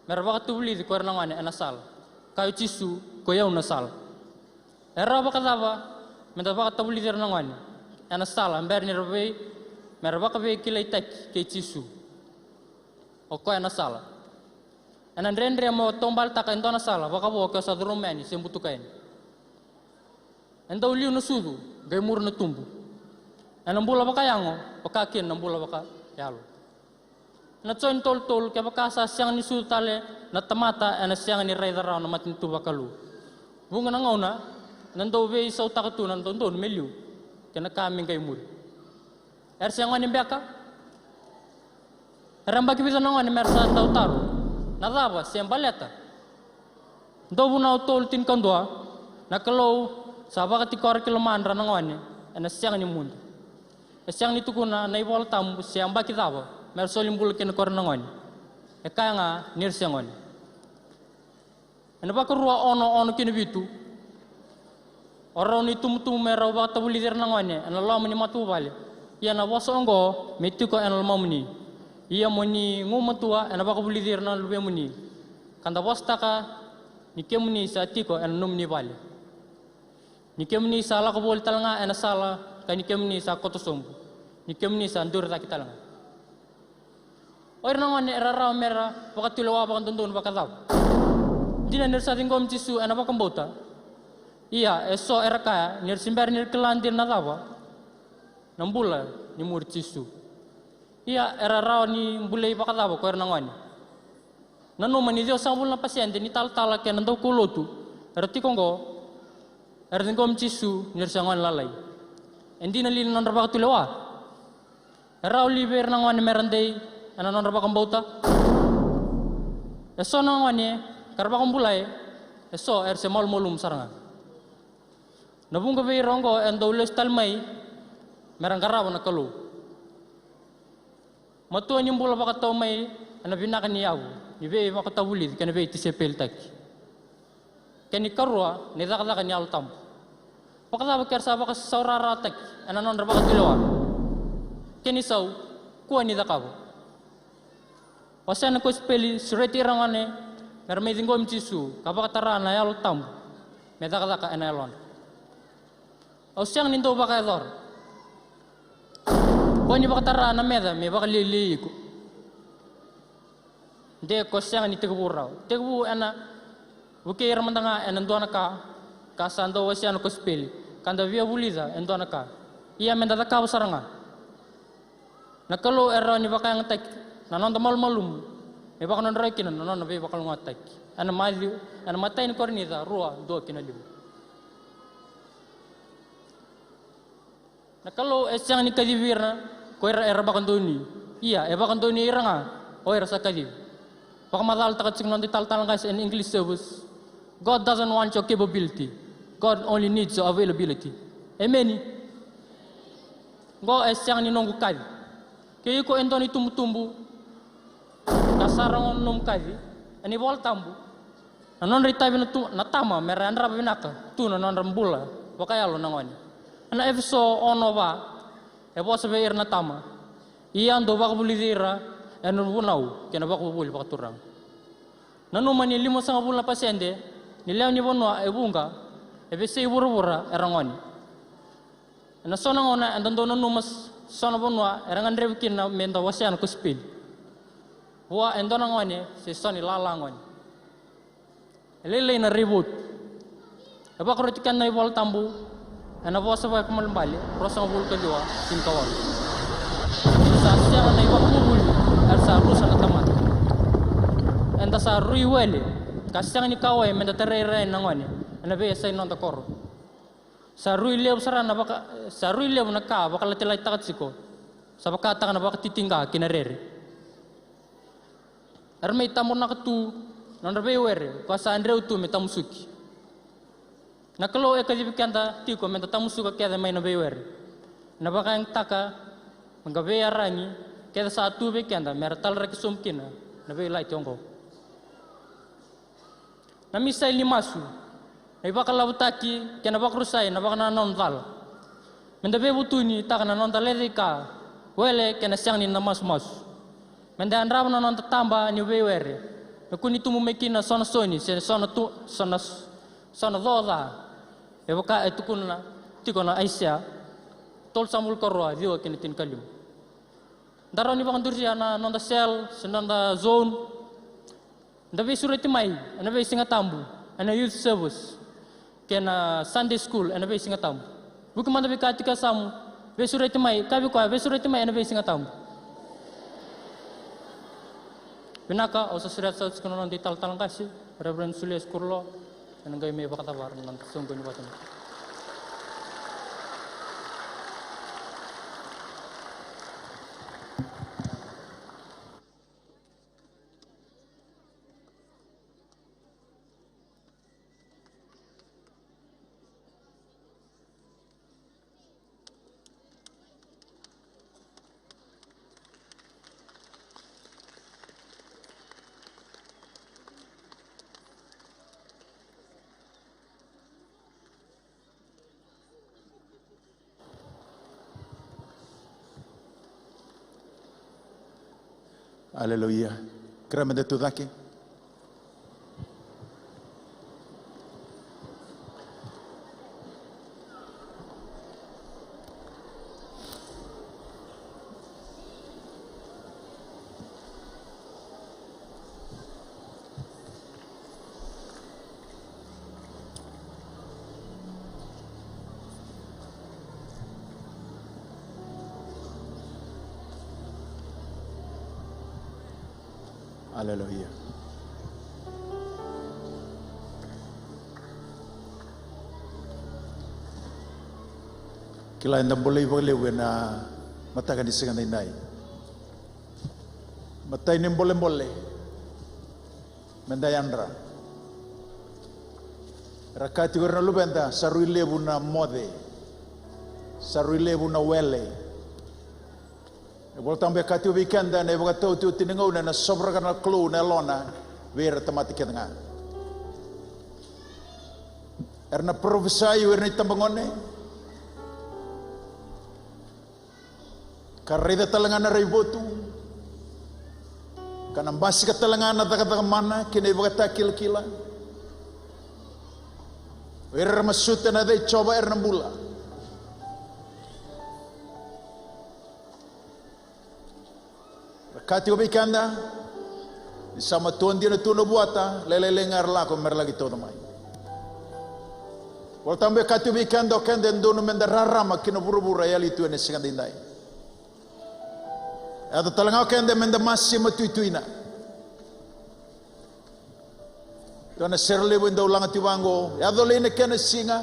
merbakatubuli di kornangane ana sal. Kayu Jisu ko yaw na sal. Era bakataba menda bakatabuli der nangane ana sal amber ni rebe merbakabe kilai tek ke Jisu. Oko ana sala. Ana rendre mo tombal tak ento ana sala bakabo ke sa drumeni sembutukain. Ento liu no sudu gaimur na tumbu. Ana bula bakayango pakakin na bula baka yalo. Na tsoin tol ke bakasa siang ni sultale na tamata ana siang ni rei darau na matin tu bakalu. Bunga na ngauna nando ve isau takatu nando don meliu kena kami kay muri. Siang ani beka. Ramba ki bizana ngani mersa tau taru. Nadaba siang baleta. Do buna tol tin kandua na kalau sabaka ti kor kiloman ra ngani ana siang ni mundo. Siang ni tukuna na ibol tam siang baki daba. Mersolim bul ken kor nangon kaya nga nirsengon ana ba ko ruwa ono ken bitu oroni tum mera ba tabuli der nangon ana lo mani matu bale ya na wasongo metu ko ana mamni iya moni ngumatua ana ba ko buli der na lube muni kanda wastaka ni kemuni sa tiko ana numni bale ni kemuni sala ko bol talanga ana sala kani kemuni sa kotosombu ni kemuni sa ndur ta kitalanga Oir nangon era mera pakatulo apa kan tundun pakataw. Dina nirsa tingom cisu ana pakambota. Iya eso era kaya nirsimber nirkelandir na tawa. Nambula ni mur cisu. Iya era raw ni bulay pakataw ko era nangon. Nanu mani dio sambul na pasyente ni tal-tal kaya nandaw kulotu. Era tikonggo era tingom cisu nirsangon lalay. Endi na lili nan pakatulo wa. Era oliver nangon merandey ana non raba kambauta eso nangane karba kambulai eso erse mal molum saranga nabung ka rongo endo les talmai merang karawa na kalu matu anyum bula baka taw mai ana binakan ni yawo ni be baka tawuli kan be tisepel tak kani karwa ni dakada kan yal tam baka ba kersa baka saurara tak ana non raba katiloa kani saw kuan ni dakaw Wasan ko speli sureti rangane mermay dingom cisu kabak tarana yal tam medaka enelon Osyang nindo baka dor Koni baka tarana meda me baka lili ko de ko syang ni tegbu ana buke ramandanga enandona ka sando wasan ko speli kanda via buliza endona ka iya mendata ka saranga nakalo era ni baka yang tek nanon tamal malum me baka non rekin nanon be baka ngatak ana mali ana matay ni kornida ruwa do kinaliw nakalo esyang ni kadibirna ko era baka doni iya e baka doni iranga o era sa kadib baka madal takat sing non tal guys in English service God doesn't want your capability God only needs your availability amen go esyang ni nongu kadi kaya ko endoni tumbu kasarangon nom kazi ani bol tambu nanon ritabi na tama merandra binaka tu nanon rambula wakayalo nangoni ana efso ono ba e bo sabe irna tama iyan do bak bulidira enu bunau kena bak bul bak turang nanu mani 5 bulan pasende ni lew ni bonwa e bunga e be sei burubura erangoni ana sonangona andando nanu mas sono bonwa erangan revkin na menda wasian ko spil wa endona ngone si soni lalangon lele na ribut aba ko retikan na ibol tambu ana bosa ba pamambali rosang bul kedua tin kawal sa siya na ibol bul sa rusa na tamat enda sa ruiwele kasyang ni kawai menda terere na ngone ana be sa non ta kor sa ruilew sarana baka sa ruilew na ka baka latilay takat siko sa baka ta na baka titingga kinarere Armay tamor na katu nanrabe were ko sa andre utu metamusuki nakalo e kadib kanda tiko meta tamusuka keda may na bewer na baka ang taka magabe arani keda sa atu be kanda mertal rekisumkina na be lai tongo na misay limasu ay baka labutaki kena baka rusay na baka nanon dal menda be butuni taka nanon dalede ka wele kena siang ni namas mas Menda andraba na non tatamba ni wewere. Kuni tumu mekina sona soni se sona tu sona doda. E boka e tukuna tikona aisya tol samul korwa dio kini tin kalim. Daro ni bakang dursi ana non da sel senanda zone. Ndabe surati mai ana be singa tambu ana youth service kena Sunday school ana be singa tambu. Buku manda be katika samu be surati mai kabi kwa be surati mai ana be singa tambu. Binaka, o sa surat sa kuno di tal-talang kasi, Reverend Sulias Kurlo, and gay may bakatabar ng sunggo ni Batan. Aleluia. Creme de tudo aqui. Aleluia. Kila enda boleh na matakan di sengan indai. Matai ni boleh mendayandra. Rakati warna lubenda sarui lebu na mode. Sarui lebu na wele. Voltam be kati weekend dan eba tau tu tinengau na sobra kana klu na lona ver temati kenga. Erna profesai werna tambangone. Karida talangana ribotu. Kana basi ka talangana taka mana kene eba takil kila. Wer masuta na dai coba erna bula. Kati obikanda sama tuan dia tuno buata lele lengar la ko mer lagi todo mai. Wal tambe kati obikanda kende ndono menda rarama kino buru-buru yali tu ene singandindai. Ada talanga kende menda masi matuituina. Tona serle wendo langa tiwango ado lene kene singa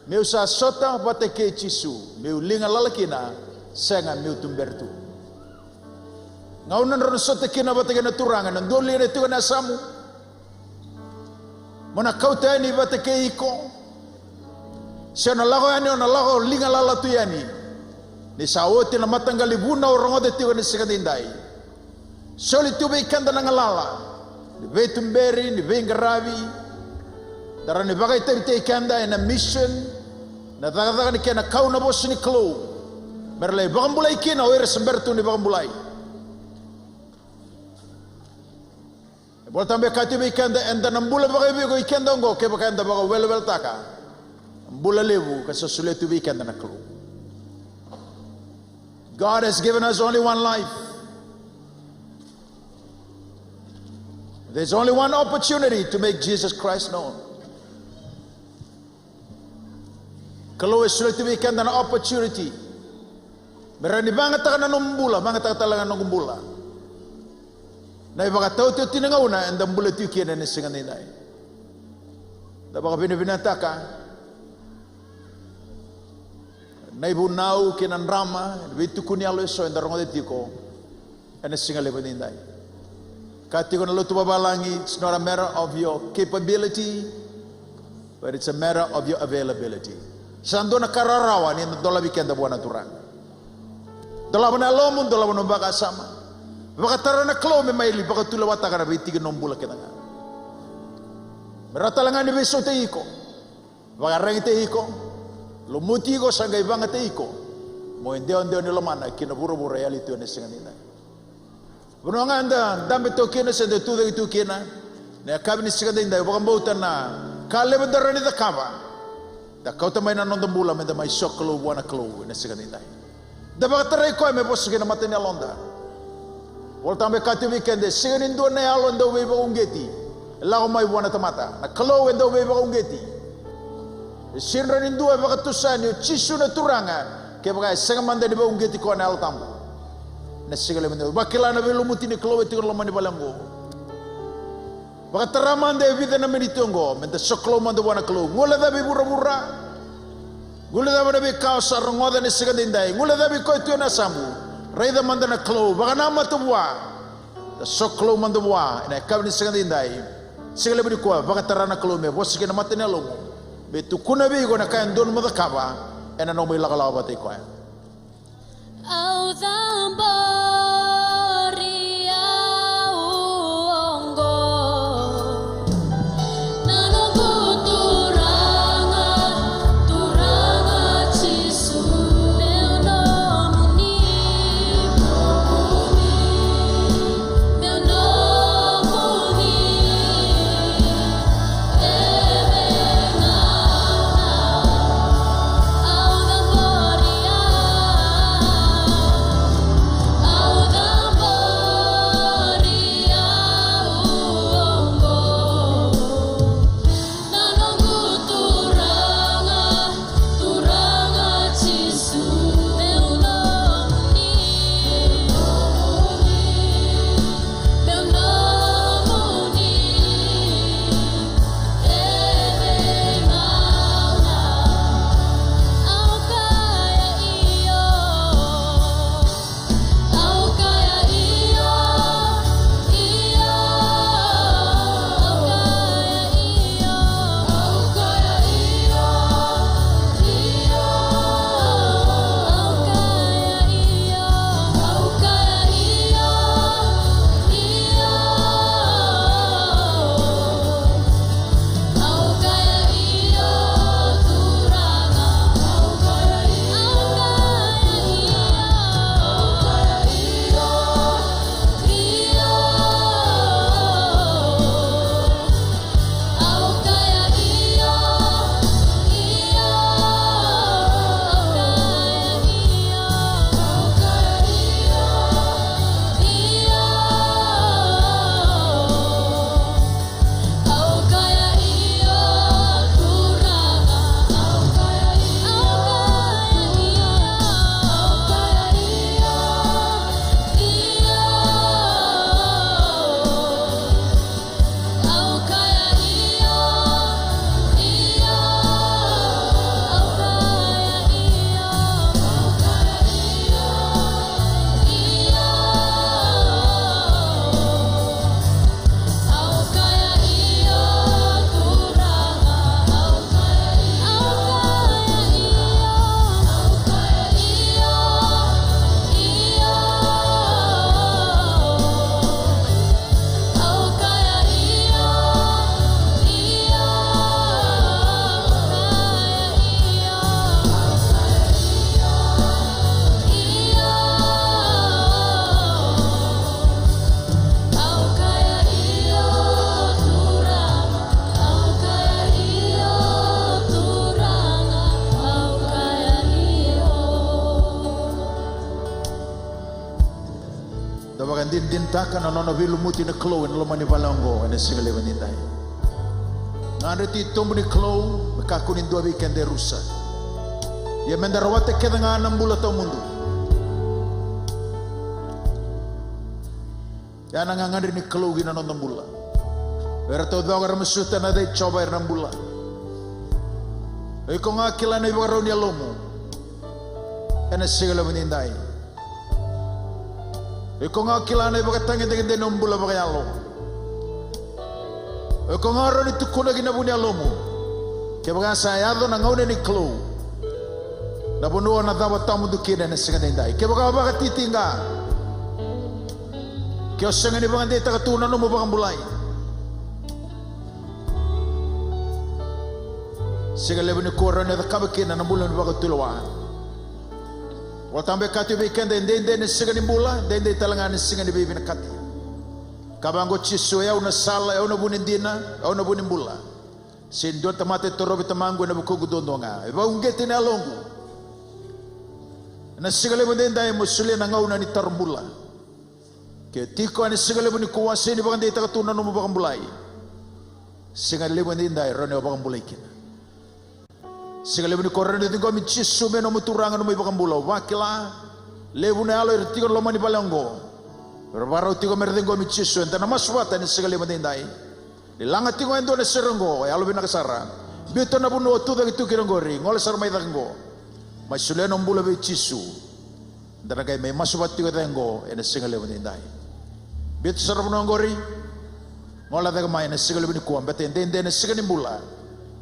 meu sa sota bate ke chisu meu linga lalakina senga meu tumbertu. Ngaunan rosote kina bate kena turangan ndoli ne tu na samu. Mona kauta ni bate ke iko. Sena lago ani ona lago linga lala tu yani. Ni sawote na matangali buna orongode tu ne sekadindai. Soli tu be kanda na ngalala. Ni vetumberi ni vengaravi. Dara ni bagai te kanda ina mission. Na daga ni kena kau na bos ni klo. Merle bagambulai kina oire sembertu ni bagambulai. Voltam be kati weekend enda nambula bagai be weekend ngo ke bagai enda bagai wel taka. Mbula lebu ka sosule tu weekend na kru. God has given us only one life. There's only one opportunity to make Jesus Christ known. Kalau sosule tu weekend na opportunity. Merani banget taka na numbula, banget taka talangan numbula. Na ibaga tau tu tinengau na endam bule tu kian ene singan inai. Da baga bina taka. Na ibu nau kian rama, bitu kuni alo so endarong de tiko. Ene singan lebo inai. Kati ko na lutu babalangi, it's not a matter of your capability, but it's a matter of your availability. Sando na kararawan ni dola bikenda buana turang. Dola bana lomun, dola bana baga sama. Baka tarana klo me maili baka tula wata kana biti nombula kenanga. Berata langan ni beso te iko. Baka reng te iko. Lo muti ko sangai banga te iko. Mo endeo ni lo mana kina buru-buru reality ne singanina. Bunonga anda dambe to kina se de tu de tu kina. Ne kabini singanina baka mbauta na kale bedarani da kava. Da kau tamai na nombula me da mai soklo buana klo ne singanina. Da baka tarai ko me bos kina mateni alonda. Voltam be kati weekend singan indo na alo ndo be ungeti lao mai buana tamata na kalau ndo be ungeti sinran indo be katusani chisu na turanga ke bagai singan mande be ungeti ko na altam na sigale mende bakila na velu mutini klowe tikolo mani balango bakatarama de vida na menitongo mente soklo mande wana klo ngula da bi bura ngula da be kaos arngoda ne sigade ndai ngula da bi koito na samu raida mande na klo bakana matwa da soklo mande wa na kabni sigade ndai sigale bi ko bakatarana klo me bosike na matene longo betu kuna bi go na kan don madakaba ena no mai lakalawa batay ko Au tambori au ongo Nanoku turanga chisu Meu nomuni Meu nomuni Dindintakan na nono vilu muti na klo en lomani balango en sigale vanindai. Ngandeti tombu ni klo makakunin dua weekend de rusa. Ya mendarawate keda nganam bula tau mundu. Ya nangangandri ni klo gina nonton bula. Berto dogar mesuta na de coba ernam bula. Iko ngakila na ibarau ni alomu. En sigale vanindai. Iko nga kilana iba katangi de nombula bagayalo. Iko nga ro ni tukuna ginabu ni alomu. Ke baga sayado na ngaune ni klo. Na bunua na dawa tamu dukina na singa dindai. Ke baga baga titinga. Ke osenga ni baga dita katuna no mo baga mulai. Singa lebo ni kora na kabakina na bulan baga tulwa. Watambe kati weekend ndende ne singa ni bula ndende talanga ne singa ni bibi na kati kabango chiso ya una sala ya una bunindina ya una bunimbula sindo tamate torobe tamango na buko gudondonga eba ungete na longu na singa le ndenda e musule na ngauna ni tarbula ke tiko ani singa le buni kuwase ni bagande takatuna no bagambulai singa le ndenda e rone bagambulai kina singa le buni korane tingo mi chiso me no muturanga no bagambula wakila lebu na alo irtigo lo mani palango berbaro tigo merdengo michiso enta nama swata ni segale mandindai dilanga tigo endo ne serengo alo bina kasara bito na buno tu da gitu kirangori ngole sarmai dango masuleno mbula be chisu ndana kai me maswat tigo dango ene segale mandindai bito sarbuno ngori ngola daga mai ne segale bini kuam bete ende ne segani mbula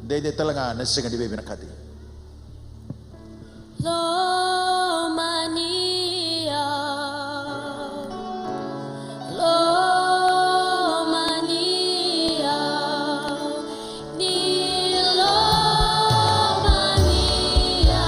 de talanga ne segani be bina kati Lo mania, lo mania, ni lo mania,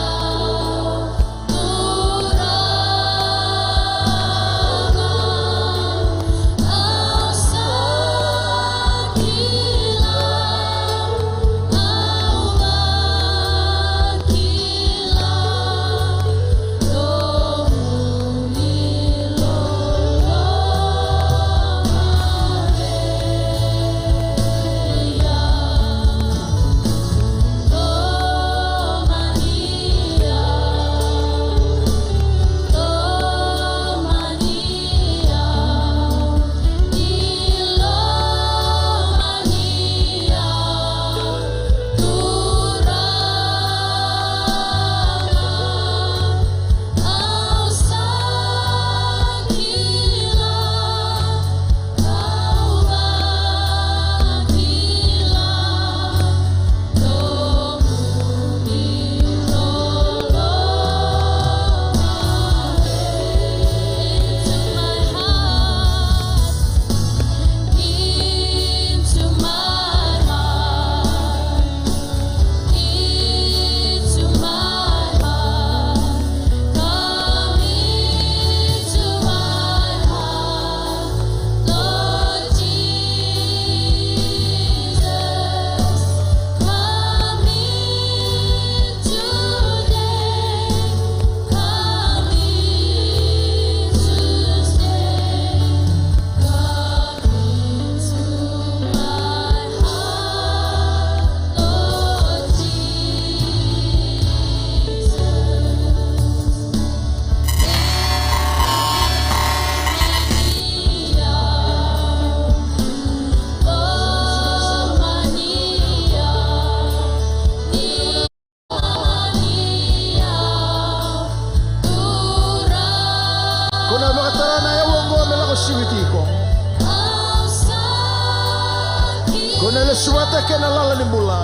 Kone suata ke na lala ni bula.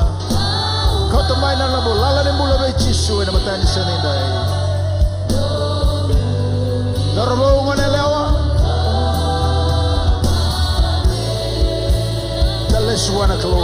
Kau temai na la bula lala ni bula be chisu na matani sanindai. Darbo ngone lewa. Dalle suana klo.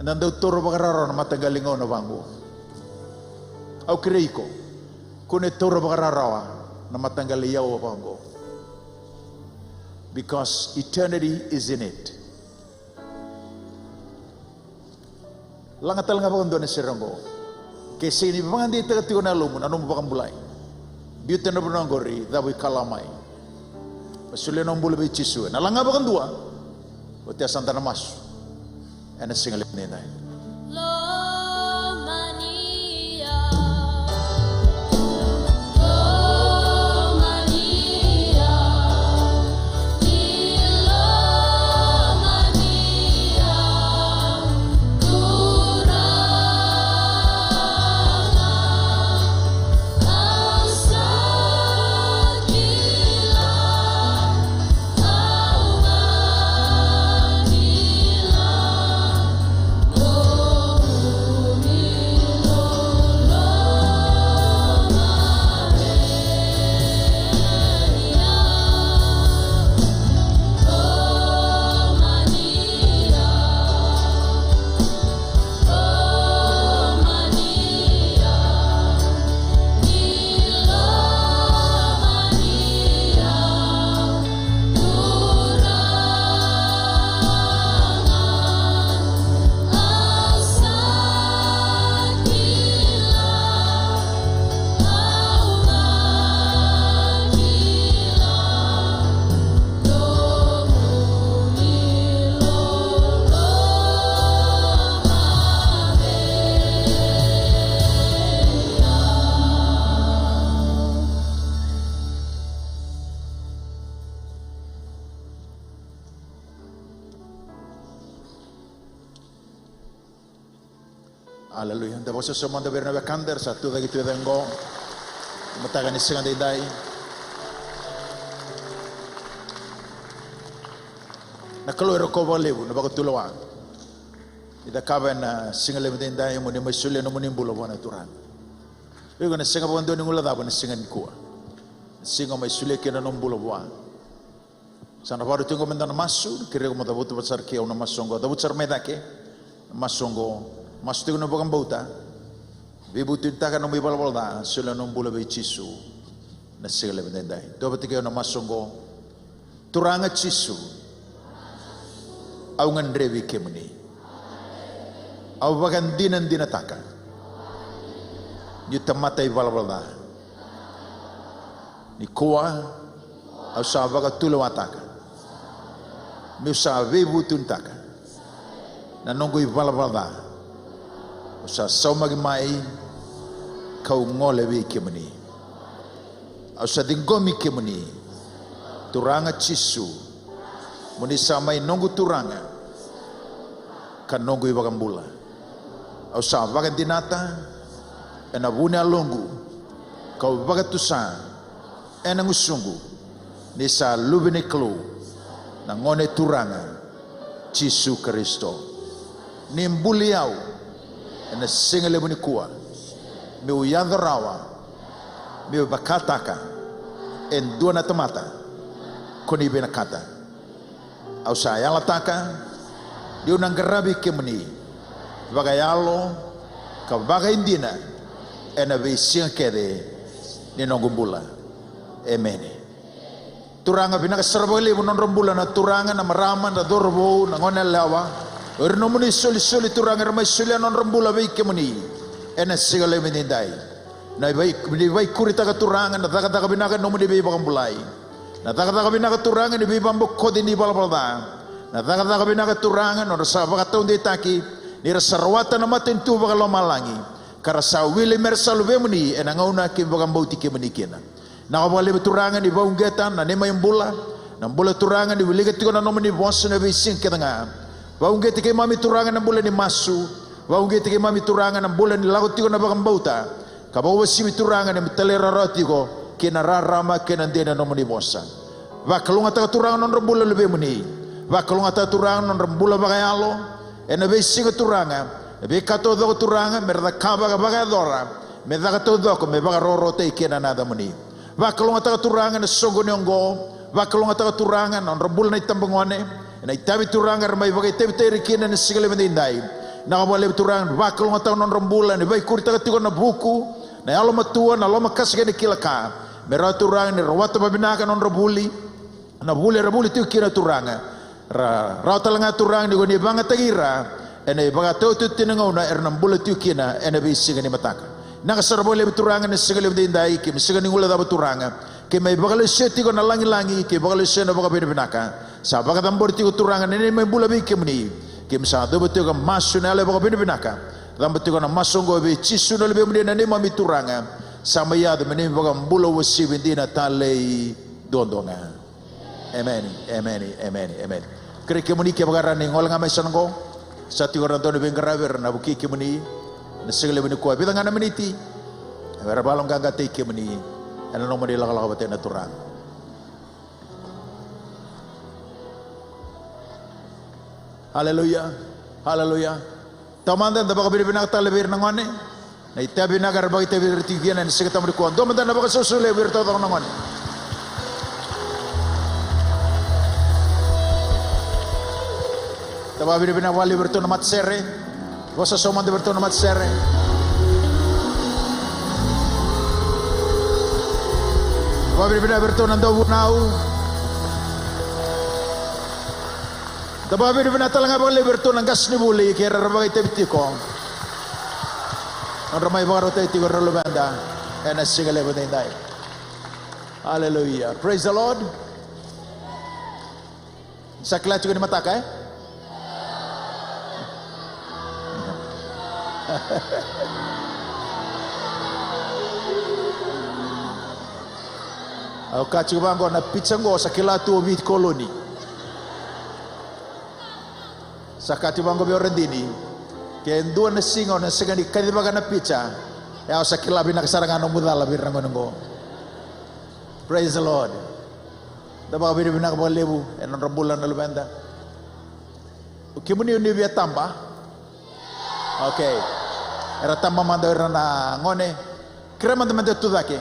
Nandau toro bagararo na matagalingaw na bango. Au kireiko, kune toro bagararawa na matangaliyaw na bango. Because eternity is in it. Langatal nga bagondo na sirango. Kasi ni pangandi tagatiyo na lumo, anong bakambulay. Biyutan na bunangori, daboy kalamay. Masulian ang bula bay chisu. Nalanga bakandua, o tiya santa na maso. And a single name. Oh Haleluya. Da bosa somanda berna bekander satu lagi tu dengo. Matagan isengan dai. Na kalau roko lewu na bakatulawan. Ida kaban singal lewu dai mo ni masulia no mo ni bulo wana turan. Ego na singa bondo ni ngula da na singan kuwa. Singa masulia kena no bulo wana. Sana baru tunggu mendana masu kira ko matabutu besar kia una masongo da butsar medake masongo masu tunggu no bakam bauta bibu tinta kan no bibal bolda sula no bula be chisu na sigale bendai do batike una masongo turanga chisu au ngandrevi kemuni au bagan dinan dinataka yuta mata ibal bolda ni kuwa au sa baga tulawataka Musa vebu tuntaka na nongo ivalava usa saumagi mai kau ngole we kemuni usa dingomi kemuni turanga chisu muni samai nongo turanga kan nongo ibagambula usa vaga dinata ena bune alongu kau vaga tusa ena ngusungu nisa lubine klu na ngone turanga Yesu Kristo nimbuliau ena singale buni kuwa mi uyadharawa mi bakataka en dua na tamata koni bena kata au sayala taka dia unang garabi kemuni bagayalo ka bagaindina ena vising kede ni nongumbula amen. Turanga pinaka serbali bunon rembulan na turanga na maraman na dorbo na ngone lawa erno muni soli turanga ramai soli non rembula bai kemuni ena sigale menindai na bai kurita ka turanga na daga binaka no muni bai bakambulai na daga binaka turanga ni bai bambo kodi ni balbalda na daga binaka turanga no rasa baka taun di taki ni rasa rawata na matin tu baka lomalangi karasa wili mersalu bemuni ena ngauna ki bakambauti kemuni kena na wale turangan di bawang getan na nema yang bola na bola turangan di wili ketiko na nomor di bos na bising ketengah bawang get ke mami turangan na bola ni masu bawang get ke mami turangan na bola ni lagot tiko na bakam bauta ka bawa si turangan na telera roti ko kena rarama kena dena nomor di bosa ba kalunga ta turangan non bola lebih meni ba kalunga ta turangan non bola bagayalo ena bising turangan be kato do turangan merda kaba bagadora me da kato do ko me bagaroro te kena nada meni wa kalunga ta turangan na sogo nyongo wa kalunga ta turangan on rebul na itambangone na itabi turangan mai bagai tabi teri kina na sigale mendai na wale turangan wa kalunga ta non rembulan ni bai kurita tiko na buku na alo matua na lo makas gani kilaka mera turangan ni rawata babinaka non rebuli na rebuli tu kina turangan ra talanga turangan ni goni banga tagira ene baga tu tinango na ernam bula tu kina ene bi sigani mataka nakasarabole beturangan na sigale mendai ki sigani ngula da beturangan ki mai bagale seti ko na langi ki bagale sena baga binaka sa baga tambor ti turangan ini mai bula bi ki meni ki sa do betu ka masunale baga binaka dam betu na masongo be chisu no lebe meni na mami turangan sama ya de meni baga bula wasi bindina talei dondonga amen kre ki meni ki baga rani ngol ngame sango sati orang do be ngaraver na buki ki meni na sigale bini kuwa bitang ana meniti vera balong ganga te ke meni ana no modela kala kabate na turang haleluya tamanda da baka bina ta lebir nangone na itabi nagar bagi te bir tigian na sigata mo kuwa do manda na baka susule bir to nangone tababi bina wali berto na matsere Vossa somma di bertono mazzere. Vabri bina bertono ando bunau. Tababri bina talanga bali bertono gas ni buli kira rabai tebtiko. On ramai baro tebtiko rolo banda. Ena sigale bendai. Hallelujah. Praise the Lord. Sakla juga ni mataka Au kachi bango na pichango sa kilatu bit koloni. Sakati bango be orendini. Ken dua na singo na segani kadibaga na picha. Ya sa kilabi na kasarangan ng mudala birangon. Praise the Lord. Dapat bini bina kabal lebu enon rambulan na lubenda. Kimuni uni biya tamba. Okay. Era tamba manda era na ngone. Krema de manda tudake.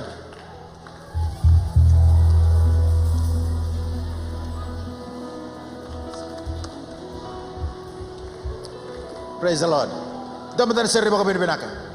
Praise the Lord. Dapat na seri baka bini binaka.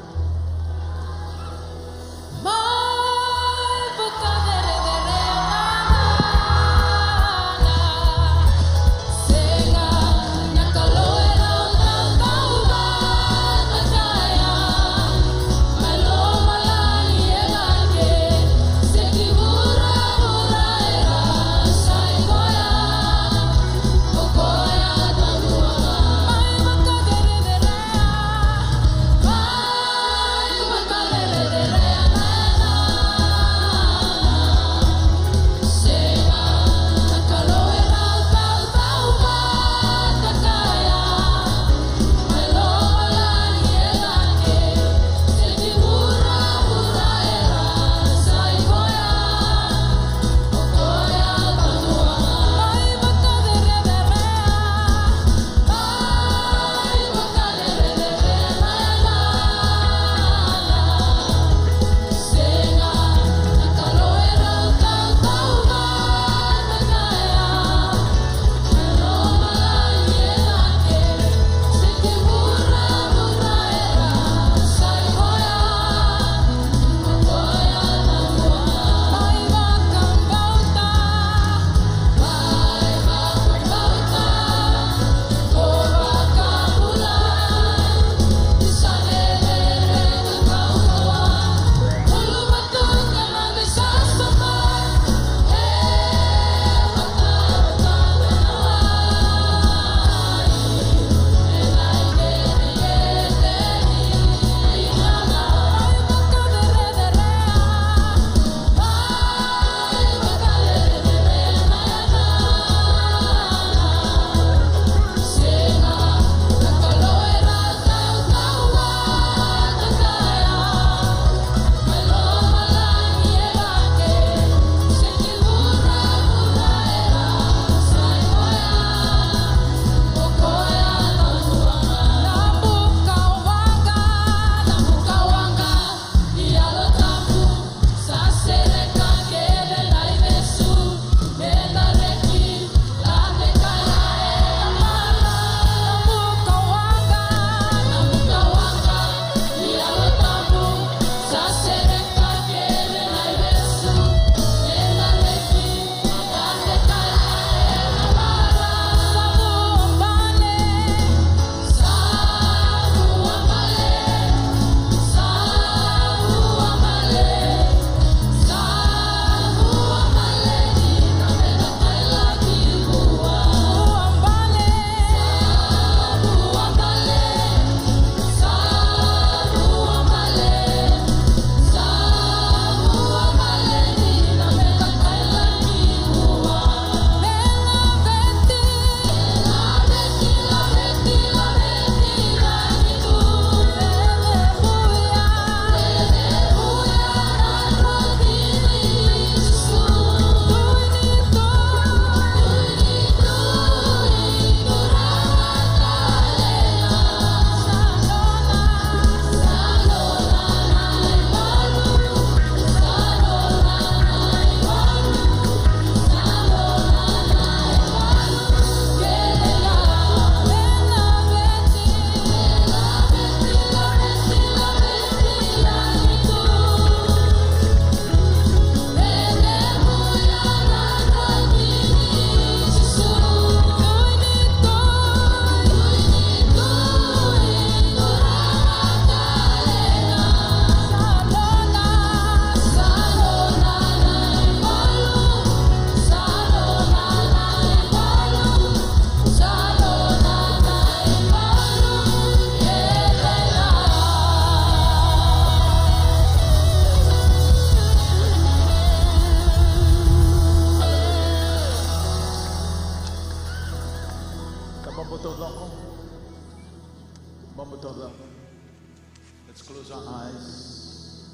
close our eyes.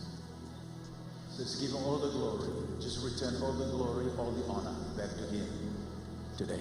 Let's give him all the glory. Just return all the glory, all the honor back to him today.